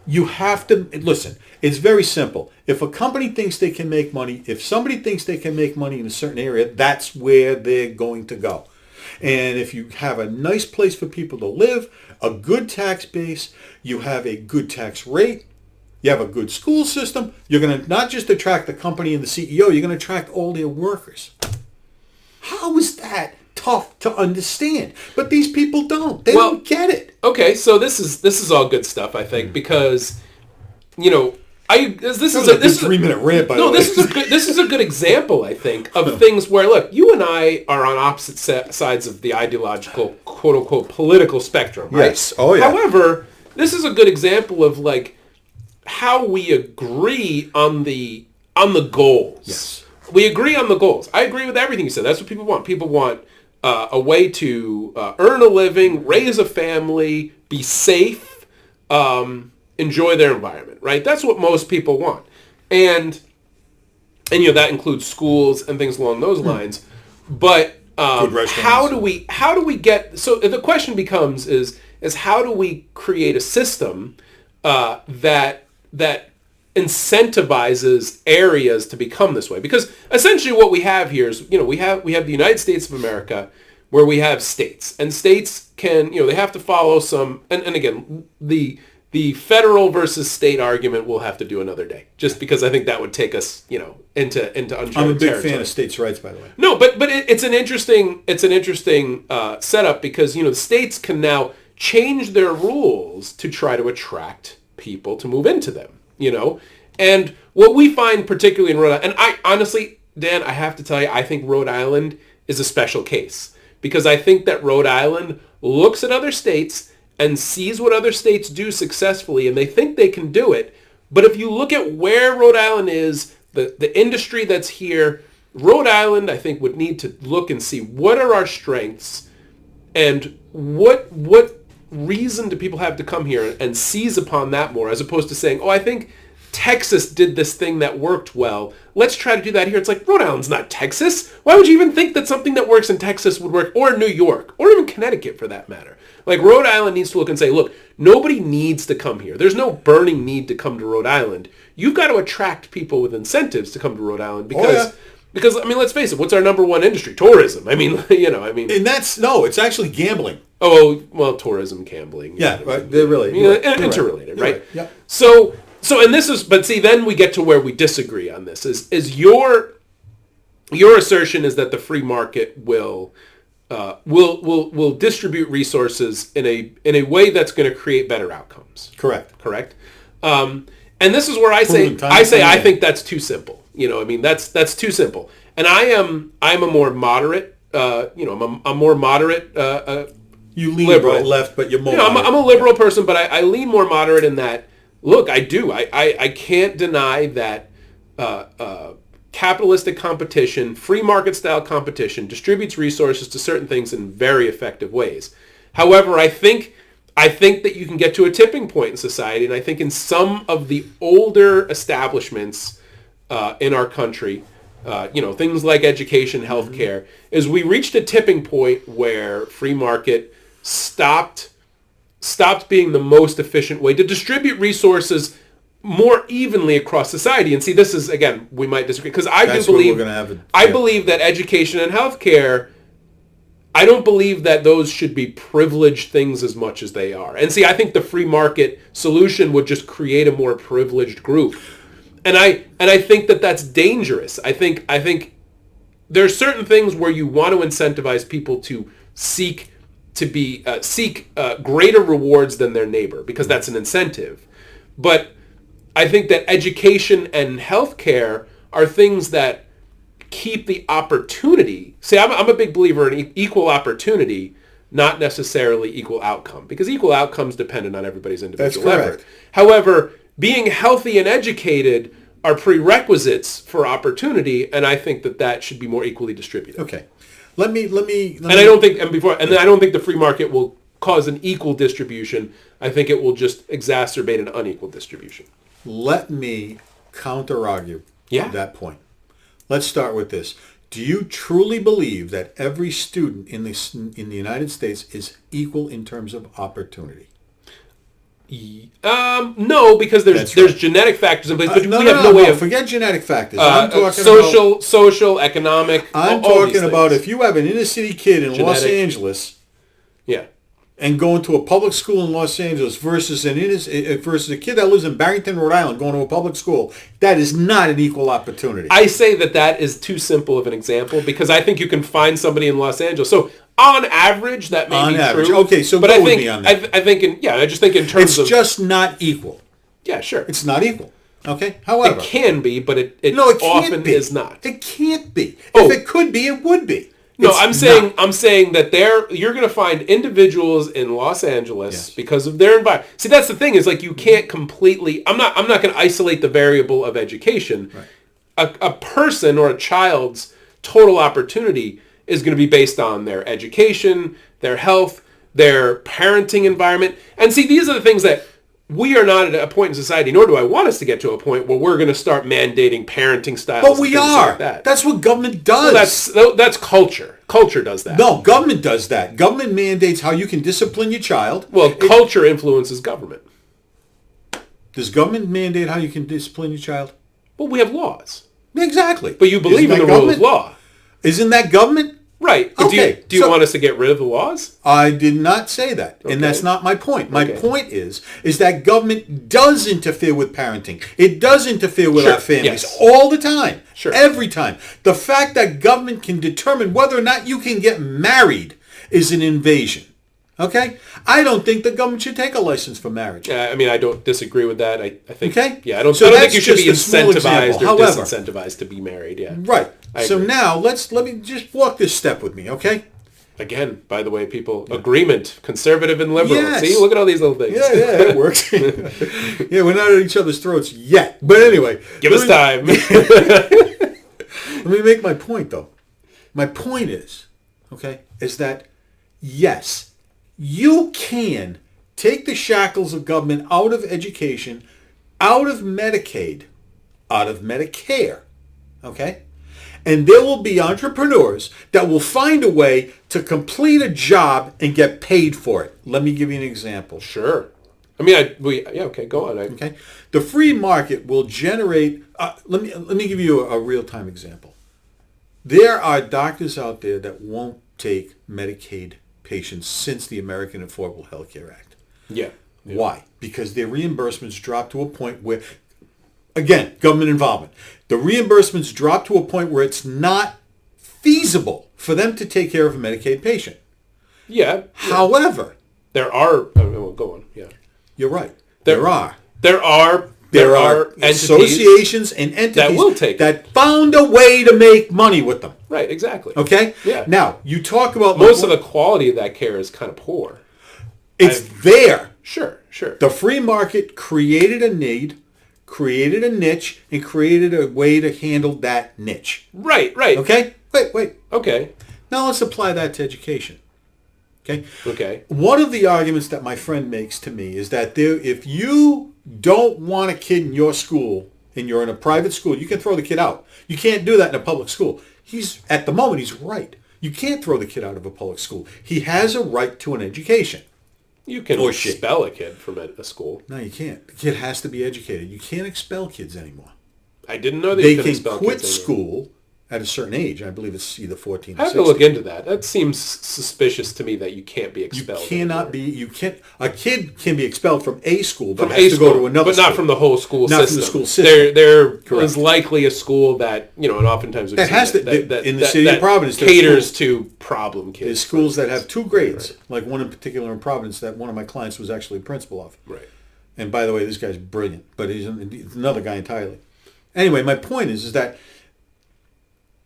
You have to, listen, it's very simple. If a company thinks they can make money, if somebody thinks they can make money in a certain area, that's where they're going to go. And if you have a nice place for people to live, a good tax base, you have a good tax rate, you have a good school system, you're going to not just attract the company and the CEO, you're going to attract all their workers. How is that tough to understand? But these people don't. They don't get it. Okay, so this is all good stuff, I think, because, you know, this is a 3-minute rant, by the way. This is a good example, I think, of things where, look, you and I are on opposite sides of the ideological, quote unquote, political spectrum, right? Yes. Oh yeah. However, this is a good example of like how we agree on the goals. Yes. We agree on the goals. I agree with everything you said. That's what people want. People want a way to earn a living, raise a family, be safe, enjoy their environment, right? That's what most people want. And that includes schools and things along those lines. But how do we get, so the question becomes is how do we create a system that incentivizes areas to become this way? Because essentially what we have here is, we have the United States of America, where we have states, and states can, they have to follow some, and again, the federal versus state argument we'll have to do another day, just because I think that would take us, into uncharted I'm a big territory. fan of states' rights, by the way. No, but it's an interesting setup, because the states can now change their rules to try to attract people to move into them. And what we find particularly in Rhode Island, and I honestly, Dan, I have to tell you, I think Rhode Island is a special case, because I think that Rhode Island looks at other states and sees what other states do successfully, and they think they can do it. But if you look at where Rhode Island is, the industry that's here, Rhode Island, I think, would need to look and see what are our strengths, and what reason do people have to come here, and seize upon that more, as opposed to saying, I think Texas did this thing that worked well, let's try to do that here. It's like, Rhode Island's not Texas. Why would you even think that something that works in Texas would work, or New York, or even Connecticut for that matter? Like, Rhode Island needs to look and say, look, nobody needs to come here. There's no burning need to come to Rhode Island. You've got to attract people with incentives to come to Rhode Island, because I mean, let's face it, what's our number one industry? Tourism. I mean, And it's actually gambling. Oh, well, tourism, gambling. Yeah, right. They're really interrelated, right? Yep. So, and this is, but see, then we get to where we disagree on this. Is your assertion is that the free market will distribute resources in a way that's going to create better outcomes. Correct. And this is where I think that's too simple. That's too simple. And I'm a more moderate. I'm a more moderate. You lean liberal. right left, but you're more. I'm a liberal person, but I lean more moderate in that. Look, I do. I can't deny that capitalistic competition, free market style competition, distributes resources to certain things in very effective ways. However, I think that you can get to a tipping point in society, and I think in some of the older establishments in our country, things like education, healthcare, is we reached a tipping point where free market stopped being the most efficient way to distribute resources more evenly across society. And see, this is, again, we might disagree, because I believe that education and healthcare, I don't believe that those should be privileged things as much as they are. And see, I think the free market solution would just create a more privileged group. And I think that that's dangerous. I think there's certain things where you want to incentivize people to seek greater rewards than their neighbor, because that's an incentive. But I think that education and healthcare are things that keep the opportunity. See, I'm a big believer in equal opportunity, not necessarily equal outcome, because equal outcomes dependent on everybody's individual effort. However, being healthy and educated are prerequisites for opportunity, and I think that should be more equally distributed. Okay. Let me. I don't think the free market will cause an equal distribution. I think it will just exacerbate an unequal distribution. Let me counter-argue that point. Let's start with this. Do you truly believe that every student in the United States is equal in terms of opportunity? No, because there's genetic factors in place, but we have no way of... Forget genetic factors. I'm talking social, economic. I'm talking about if you have an inner city kid in Los Angeles, and going to a public school in Los Angeles versus a kid that lives in Barrington, Rhode Island, going to a public school, that is not an equal opportunity. I say that is too simple of an example, because I think you can find somebody in Los Angeles. So on average, that may be true. Okay, so go with me on that. I just think in terms of... It's just not equal. Yeah, sure. It's not equal. Okay? However... It can be, but it often is not. It can't be. If it could be, it would be. No, I'm saying that you're going to find individuals in Los Angeles because of their environment. See, that's the thing, is like you can't completely... I'm not going to isolate the variable of education. Right. A person or a child's total opportunity is going to be based on their education, their health, their parenting environment. And see, these are the things that we are not at a point in society, nor do I want us to get to a point where we're going to start mandating parenting styles. But we are. Like that. That's what government does. Well, that's culture. Culture does that. No, government does that. Government mandates how you can discipline your child. Well, culture influences government. Does government mandate how you can discipline your child? Well, we have laws. Exactly. But you believe in the rule of law. Isn't that government? Right. But Okay. do you want us to get rid of the laws? I did not say that. Okay. And that's not my point. My Okay. point is that government does interfere with parenting. It does interfere with Sure. our families Yes. all the time. Sure. Every time. The fact that government can determine whether or not you can get married is an invasion. Okay? I don't think the government should take a license for marriage. I mean, I don't disagree with that. I think. Okay. Yeah, I don't So think that's you should be just a small incentivized example. or However- disincentivized to be married. Yeah. Right. I So agree. now let me just walk this step with me, okay? Again, by the way, people, agreement, conservative and liberal. Yes. See, look at all these little things. Yeah, it works. Yeah, we're not at each other's throats yet. But anyway. Give us time. Let me make my point, though. My point is that, yes, you can take the shackles of government out of education, out of Medicaid, out of Medicare, okay? And there will be entrepreneurs that will find a way to complete a job and get paid for it. Let me give you an example. Sure. I mean, okay, go on. Okay, the free market will generate. Let me give you a real-time example. There are doctors out there that won't take Medicaid patients since the American Affordable Health Care Act. Yeah. Why? Because their reimbursements drop to a point where, again, government involvement. The reimbursements drop to a point where it's not feasible for them to take care of a Medicaid patient. Yeah. However, There are. Well, go on. Yeah. you're right. There are. There are entities associations and entities that will take that found a way to make money with them. Right. Exactly. Okay? Yeah. Now, you talk about... Most of the quality of that care is kind of poor. It's there. Sure. The free market created a need, created a niche, and created a way to handle that niche. Right. Okay? Wait. Okay. Now let's apply that to education. Okay. One of the arguments that my friend makes to me is that if you don't want a kid in your school and you're in a private school, you can throw the kid out. You can't do that in a public school. At the moment, he's right. You can't throw the kid out of a public school. He has a right to an education. You can expel a kid from a school. No, you can't. The kid has to be educated. You can't expel kids anymore. I didn't know that They you could can expel quit kids anymore. school at a certain age. I believe it's either 14 or I have 16. to look into that. That seems suspicious to me that you can't be You expelled. cannot be. You can't. A kid can be expelled from a school, but from has a to school, go to another but school. not from the whole school Not system. from the school system. There Correct. is likely a school that, and oftentimes we've That seen has it, to- in the city of Providence, there's caters schools- to problem kids. There's schools that have 2 grades, like one in particular in Providence that one of my clients was actually principal of. Right. And by the way, this guy's brilliant, but he's another guy entirely. Anyway, my point is that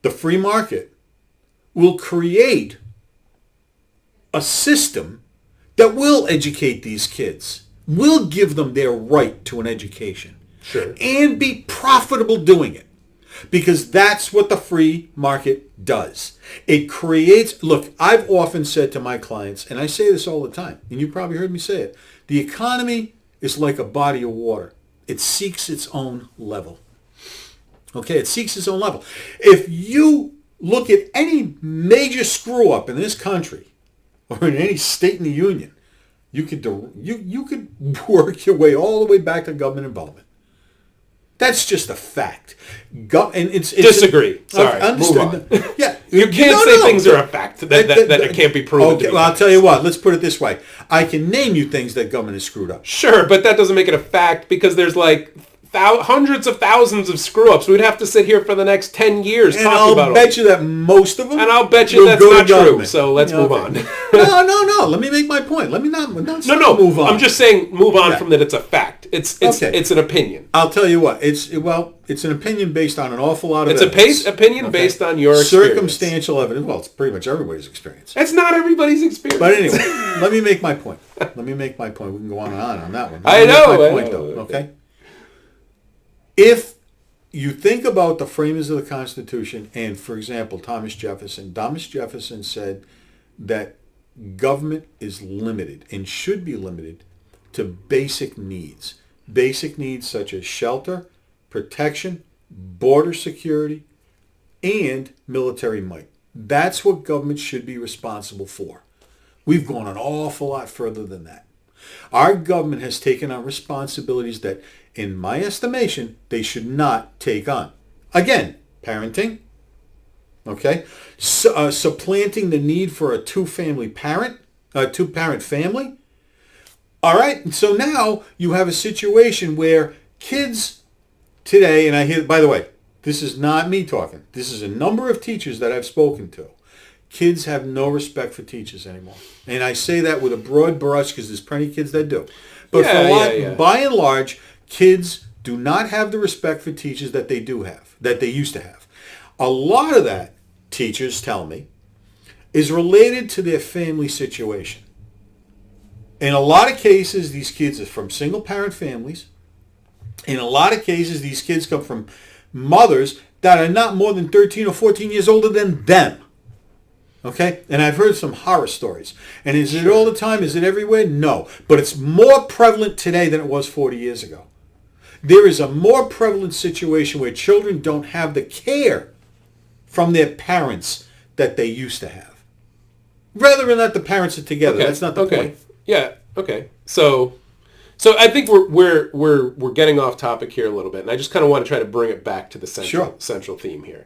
the free market will create a system that will educate these kids, will give them their right to an education, Sure. and be profitable doing it. Because that's what the free market does. It creates, look, I've often said to my clients, and I say this all the time, and you probably heard me say it, the economy is like a body of water. It seeks its own level. Okay, it seeks its own level. If you look at any major screw up in this country or in any state in the union, you could work your way all the way back to government involvement. That's just a fact. And it's Disagree. Sorry. Move on. Yeah, You can't say things are a fact that it can't be proven to Okay, be well, I'll facts. tell you what. Let's put it this way. I can name you things that government has screwed up. Sure, but that doesn't make it a fact because there's like hundreds of thousands of screw-ups. We'd have to sit here for the next 10 years And talking about I'll all bet you that most of them. And I'll bet you will that's go to not true. government. So let's move on. No. Let me make my point. Let me not move on. I'm just saying move on Yeah. from that it's a fact. It's Okay. it's an opinion. I'll tell you what. It's an opinion based on an awful lot of It's evidence. a opinion based on your experience. Circumstantial evidence. Well, it's pretty much everybody's experience. That's not everybody's experience. But anyway, let me make my point. We can go on and on that one. I Let me know, make my I point, know. though, okay? If you think about the framers of the Constitution, and for example, Thomas Jefferson. Thomas Jefferson said that government is limited and should be limited to basic needs. Basic needs such as shelter, protection, border security, and military might. That's what government should be responsible for. We've gone an awful lot further than that. Our government has taken on responsibilities that, in my estimation, they should not take on. Again, parenting, okay? Supplanting the need for a two-parent family. All right, so now you have a situation where kids today, and I hear, by the way, this is not me talking. This is a number of teachers that I've spoken to. Kids have no respect for teachers anymore. And I say that with a broad brush because there's plenty of kids that do. But by and large, kids do not have the respect for teachers that they used to have. A lot of that, teachers tell me, is related to their family situation. In a lot of cases, these kids are from single-parent families. In a lot of cases, these kids come from mothers that are not more than 13 or 14 years older than them. Okay? And I've heard some horror stories. And is it all the time? Is it everywhere? No. But it's more prevalent today than it was 40 years ago. There is a more prevalent situation where children don't have the care from their parents that they used to have. Rather than that the parents are together. Okay. That's not the point. Yeah. Okay. So I think we're getting off topic here a little bit, and I just kind of want to try to bring it back to the central theme here.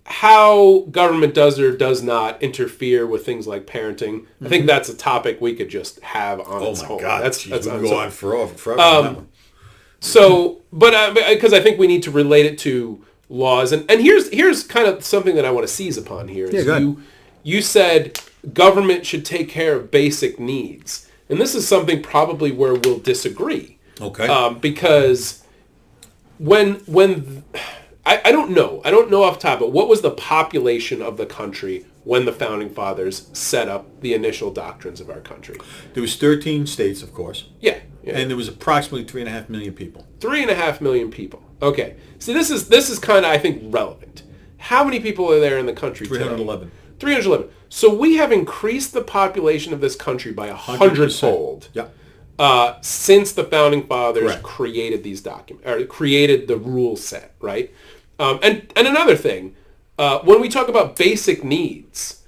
How government does or does not interfere with things like parenting. Mm-hmm. I think that's a topic we could just have on its own. Oh my God, that's we can go on forever. But because I think we need to relate it to laws, and here's kind of something that I want to seize upon here. You said government should take care of basic needs. And this is something probably where we'll disagree. Okay. Because when I don't know off the top, but what was the population of the country when the Founding Fathers set up the initial doctrines of our country? There was 13 states, of course. Yeah. And there was approximately 3.5 million people. 3.5 million people. Okay. See, this is kind of, I think, relevant. How many people are there in the country 311. today? 311. So we have increased the population of this country by 100-fold. Yeah. Since the Founding Fathers created these documents, or created the rule set, right? And another thing, when we talk about basic needs,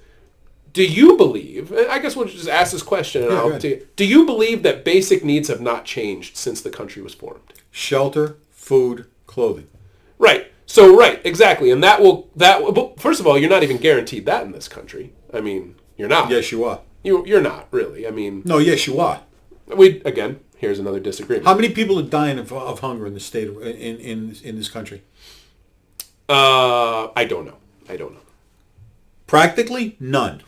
do you believe, I guess we'll just ask this question, and I'll tell you, do you believe that basic needs have not changed since the country was formed? Shelter, food, clothing. Right. So, exactly. And that will, first of all, you're not even guaranteed that in this country. I mean, you're not. Yes, you are. You're not, really. I mean... No, yes, you are. Again, here's another disagreement. How many people are dying of hunger in the state, in this country? I don't know. Practically none.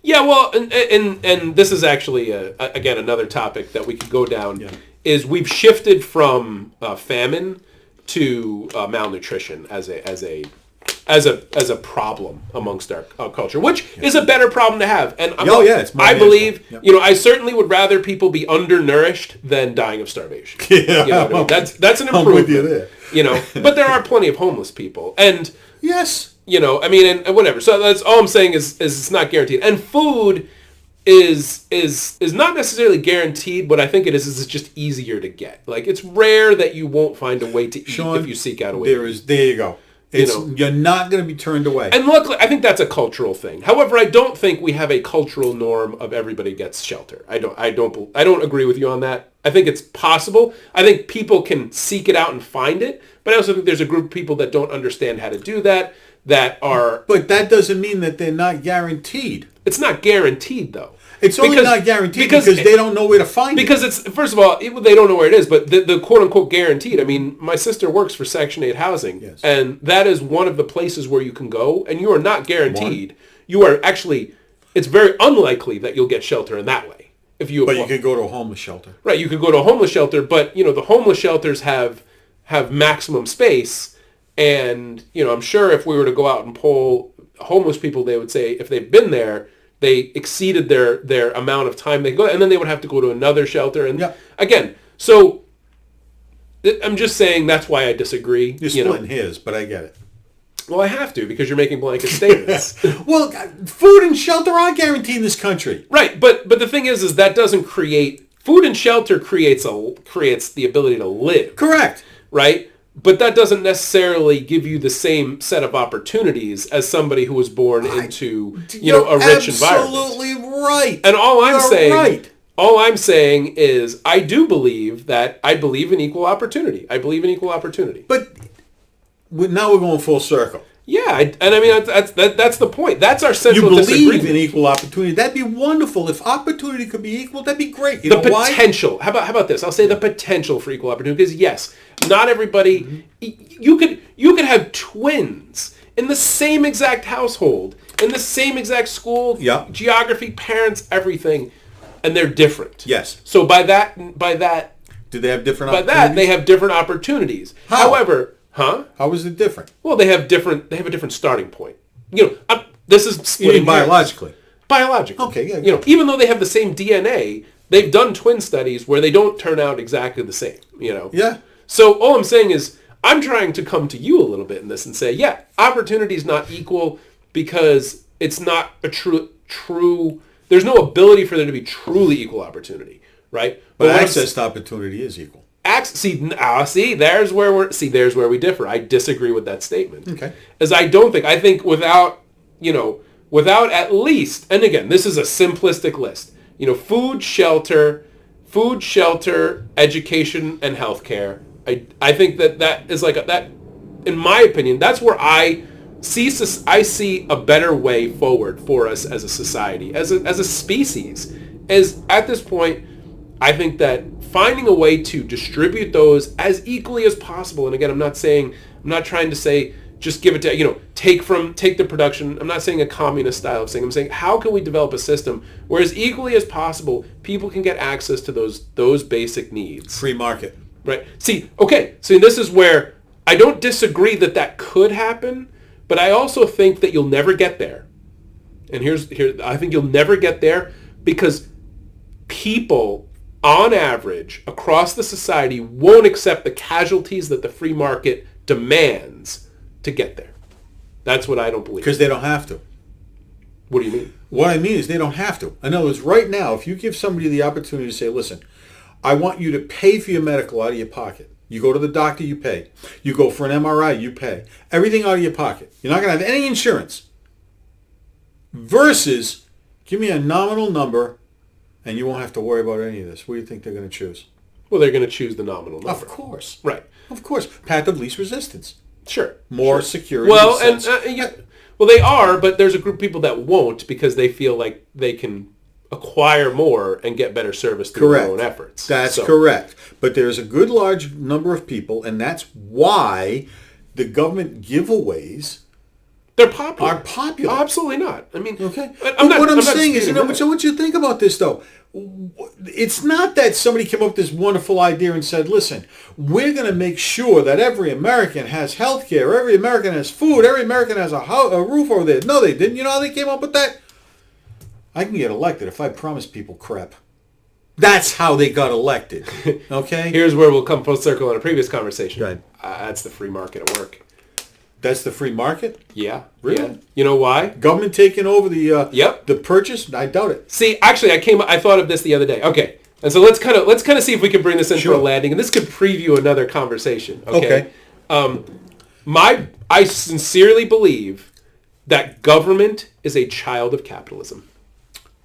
Yeah, well, and this is actually, again, another topic that we could go down, is we've shifted from famine to malnutrition as a problem amongst our culture, which is a better problem to have. And I believe, I certainly would rather people be undernourished than dying of starvation. Yeah, you know what I mean? That's an improvement. I'm with you there. But there are plenty of homeless people, and yes, and whatever. So that's all I'm saying is it's not guaranteed. And food is not necessarily guaranteed. What I think it is it's just easier to get. Like, it's rare that you won't find a way to eat if you seek out a way. There you go. You're not going to be turned away. And luckily, I think that's a cultural thing. However, I don't think we have a cultural norm of everybody gets shelter. I don't agree with you on that. I think it's possible. I think people can seek it out and find it. But I also think there's a group of people that don't understand how to do that. But that doesn't mean that they're not guaranteed. It's not guaranteed, though. It's only not guaranteed because they don't know where to find it. Because it's, first of all, they don't know where it is, but the quote-unquote guaranteed, I mean, my sister works for Section 8 housing, and that is one of the places where you can go, and you are not guaranteed. You are actually, it's very unlikely that you'll get shelter in that way. But you could go to a homeless shelter. Right, you could go to a homeless shelter, but, the homeless shelters have maximum space, and, I'm sure if we were to go out and poll homeless people, they would say if they've been there, they exceeded their amount of time they go, and then they would have to go to another shelter. And again, so I'm just saying that's why I disagree. You're splitting hairs, but I get it. Well, I have to because you're making blanket statements. Well, food and shelter are guaranteed in this country. Right, but the thing is that doesn't create food and shelter creates the ability to live. Correct. Right? But that doesn't necessarily give you the same set of opportunities as somebody who was born into, a rich environment. Absolutely right. And all I'm saying is I believe in equal opportunity. I believe in equal opportunity. But now we're going full circle. Yeah, that's the point. That's our central disagreement. You believe in equal opportunity. That'd be wonderful. If opportunity could be equal, that'd be great. The potential. Why? How about this? I'll say the potential for equal opportunity. Because yes, not everybody. You could have twins in the same exact household, in the same exact school, geography, parents, everything, and they're different. Yes. So by that, do they have different? By that, they have different opportunities. How? However. Huh? How is it different? Well, they have a different starting point. This is splitting biologically. Biologically. Okay, yeah. Even though they have the same DNA, they've done twin studies where they don't turn out exactly the same. Yeah. So all I'm saying is I'm trying to come to you a little bit in this and say, yeah, opportunity is not equal because it's not a true. There's no ability for there to be truly equal opportunity, right? But access to opportunity is equal. There's where we differ. I disagree with that statement. Okay. I think without at least, and again, this is a simplistic list, food, shelter, education, and healthcare. I think that is like that, in my opinion, that's where I see a better way forward for us as a society, as a species. As at this point, I think that finding a way to distribute those as equally as possible. And again, I'm not trying to say just give it to, take the production. I'm not saying a communist style of thing. I'm saying how can we develop a system where as equally as possible, people can get access to those basic needs. Free market. Right. This is where I don't disagree that could happen, but I also think that you'll never get there. And I think you'll never get there because people on average, across the society, won't accept the casualties that the free market demands to get there. That's what I don't believe. Because they don't have to. What do you mean? What I mean is they don't have to. In other words, right now, if you give somebody the opportunity to say, listen, I want you to pay for your medical out of your pocket. You go to the doctor, you pay. You go for an MRI, you pay. Everything out of your pocket. You're not going to have any insurance. Versus, give me a nominal number and you won't have to worry about any of this. What do you think they're going to choose? Well, they're going to choose the nominal number. Of course. Right. Of course. Path of least resistance. Sure. More security. Well, well, they are, but there's a group of people that won't because they feel like they can acquire more and get better service through their own efforts. That's correct. But there's a good large number of people, and that's why the government giveaways are popular. Absolutely not. I mean, okay. What I'm saying is, so what you think about this, though, it's not that somebody came up with this wonderful idea and said, listen, we're going to make sure that every American has health care, every American has food, every American has a roof over there. No, they didn't. You know how they came up with that? I can get elected if I promise people crap. That's how they got elected. Okay? Here's where we'll come full circle on a previous conversation. Go ahead. That's the free market at work. That's the free market? Yeah. Really? Yeah. You know why? Government taking over the purchase? I doubt it. See, actually, I thought of this the other day. Okay. And so let's kind of see if we can bring this in for a landing. And this could preview another conversation. Okay. I sincerely believe that government is a child of capitalism.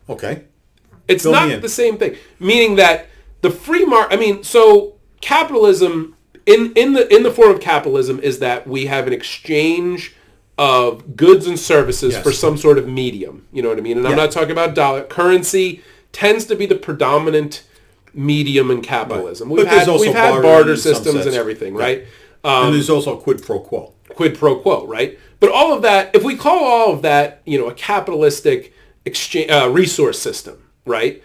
Okay. It's not the same thing. Meaning that the free market, so capitalism, in the form of capitalism, is that we have an exchange of goods and services for some sort of medium. You know what I mean? And I'm not talking about dollar. Currency tends to be the predominant medium in capitalism. Right. We've had barter systems and everything, right? And there's also quid pro quo. Quid pro quo, right? But all of that, if we call all of that, a capitalistic exchange resource system, right?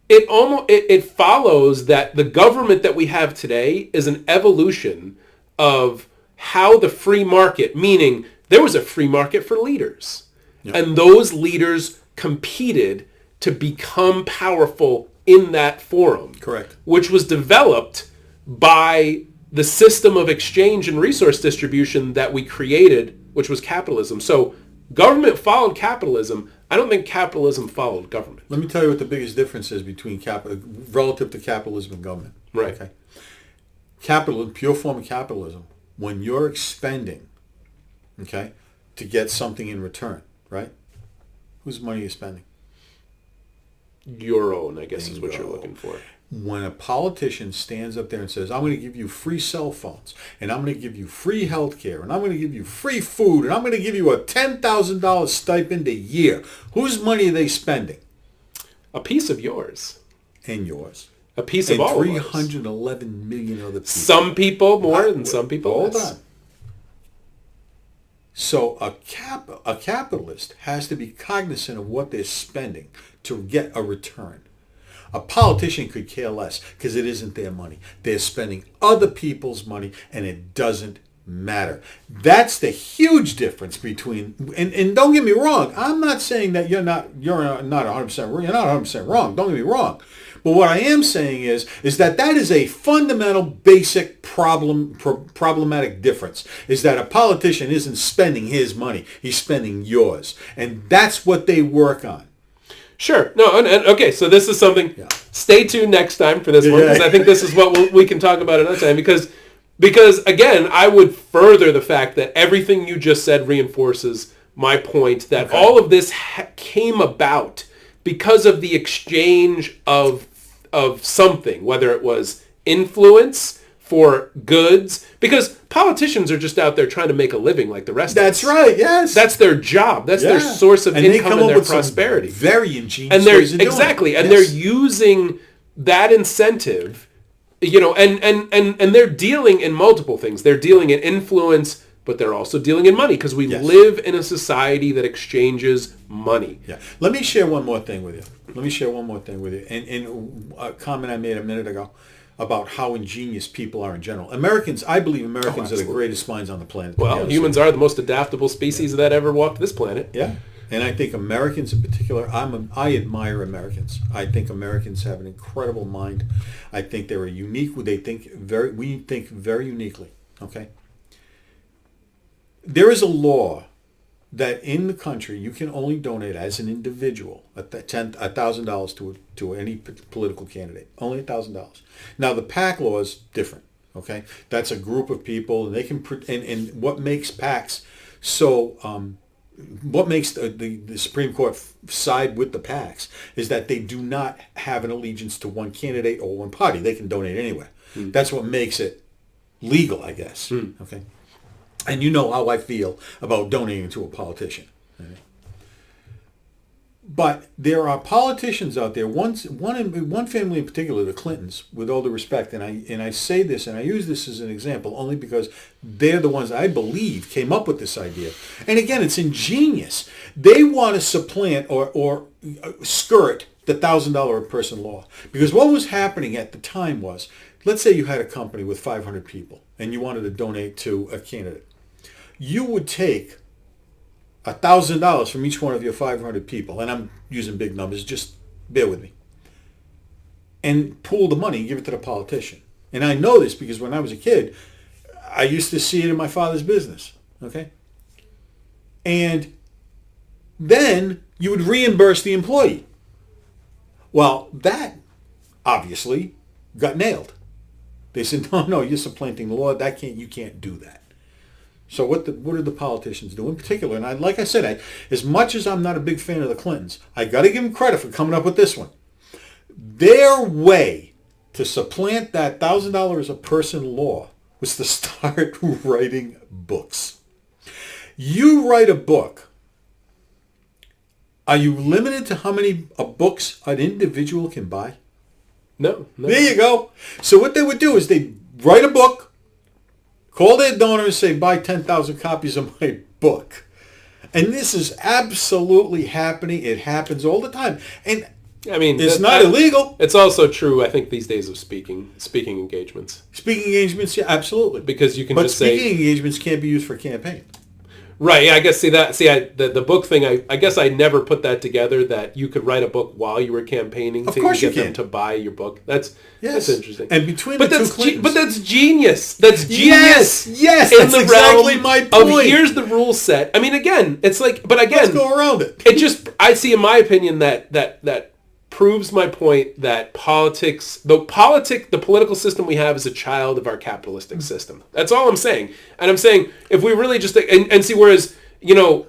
It follows that the government that we have today is an evolution of how the free market, meaning there was a free market for leaders. Yep. And those leaders competed to become powerful in that forum. Correct. Which was developed by the system of exchange and resource distribution that we created, which was capitalism. So government followed capitalism. I don't think capitalism followed government. Let me tell you what the biggest difference is between relative to capitalism and government. Right. Okay. Capitalism, pure form of capitalism, when you're expending, okay, to get something in return, right? Whose money are you spending? Your own, I guess, is what you're Bingo. looking for. When a politician stands up there and says, I'm going to give you free cell phones, and I'm going to give you free health care, and I'm going to give you free food, and I'm going to give you a $10,000 stipend a year, whose money are they spending? A piece of yours. And yours. A piece of And all of us. 311 million other people. Some people more and some people Hold less. on. So a capitalist has to be cognizant of what they're spending to get a return. A politician could care less because it isn't their money. They're spending other people's money, and it doesn't matter. That's the huge difference between. And don't get me wrong. I'm not saying that you're not 100% wrong. You're not 100% wrong. Don't get me wrong. But what I am saying is that is a fundamental, basic problematic difference, is that a politician isn't spending his money. He's spending yours. And that's what they work on. Sure. No, and okay, so this is something. Yeah. Stay tuned next time for this one, because I think this is what we can talk about another time. Because again, I would further the fact that everything you just said reinforces my point that all of this came about because of the exchange of something, whether it was influence for goods, because politicians are just out there trying to make a living like the rest of us. That's right, yes. That's their job. That's their source of income and their prosperity. Very ingenious And they're ways of doing it. and they're using that incentive, and they're dealing in multiple things. They're dealing in influence, but they're also dealing in money, because we live in a society that exchanges money. Yeah. Let me share one more thing with you. And a comment I made a minute ago about how ingenious people are in general. I believe Americans are the greatest minds on the planet. Well, humans are the most adaptable species that ever walked this planet. Yeah. And I think Americans in particular, I admire Americans. I think Americans have an incredible mind. I think they're unique. We think very uniquely. Okay. There is a law that in the country you can only donate as an individual $1,000 to any political candidate. Only $1,000. Now the PAC law is different. Okay, that's a group of people, and they can. And what makes PACs so? What makes the Supreme Court side with the PACs is that they do not have an allegiance to one candidate or one party. They can donate anywhere. That's what makes it legal, I guess. Okay. And you know how I feel about donating to a politician. Right? But there are politicians out there, one family in particular, the Clintons, with all due respect, and I say this and I use this as an example only because they're the ones I believe came up with this idea. And again, it's ingenious. They want to supplant or skirt the $1,000 a person law. Because what was happening at the time was, let's say you had a company with 500 people and you wanted to donate to a candidate. You would take $1,000 from each one of your 500 people, and I'm using big numbers, just bear with me, and pool the money and give it to the politician. And I know this because when I was a kid, I used to see it in my father's business, okay? And then you would reimburse the employee. Well, that obviously got nailed. They said, no, you're supplanting the law. You can't do that. So what did the politicians do in particular? And like I said, as much as I'm not a big fan of the Clintons, I got to give them credit for coming up with this one. Their way to supplant that $1,000 a person law was to start writing books. You write a book. Are you limited to how many books an individual can buy? No. There you go. So what they would do is they'd write a book, call their donor and say, buy 10,000 copies of my book. And this is absolutely happening. It happens all the time. And I mean, it's not illegal. It's also true, I think, these days of speaking engagements. Speaking engagements, yeah, absolutely. Because you can but just say... But speaking engagements can't be used for a campaign. Right. Yeah. I guess the book thing. I guess I never put that together. That you could write a book while you were campaigning Of to course you get them can. to buy your book. That's Yes. interesting. And between but the two that's Clintons, but that's genius. That's genius. Yes, in that's the exactly realm my of point. here's the rule set. I mean, again, it's like, but Let's again, go around it. it just I see in my opinion that proves my point that the political system we have is a child of our capitalistic system. That's all I'm saying. And I'm saying if we really just and see, whereas, you know,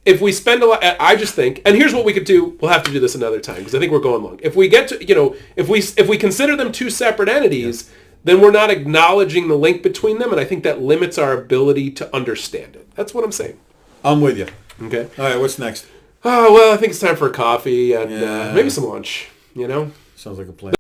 if we spend a lot, I just think, and here's what we could do. We'll have to do this another time because I think we're going long. If we get to, you know, if we consider them two separate entities, then we're not acknowledging the link between them, and I think that limits our ability to understand it. That's what I'm saying. I'm with you. Okay. All right, what's next? Oh, well, I think it's time for a coffee and Yeah. maybe some lunch, you know? Sounds like a plan.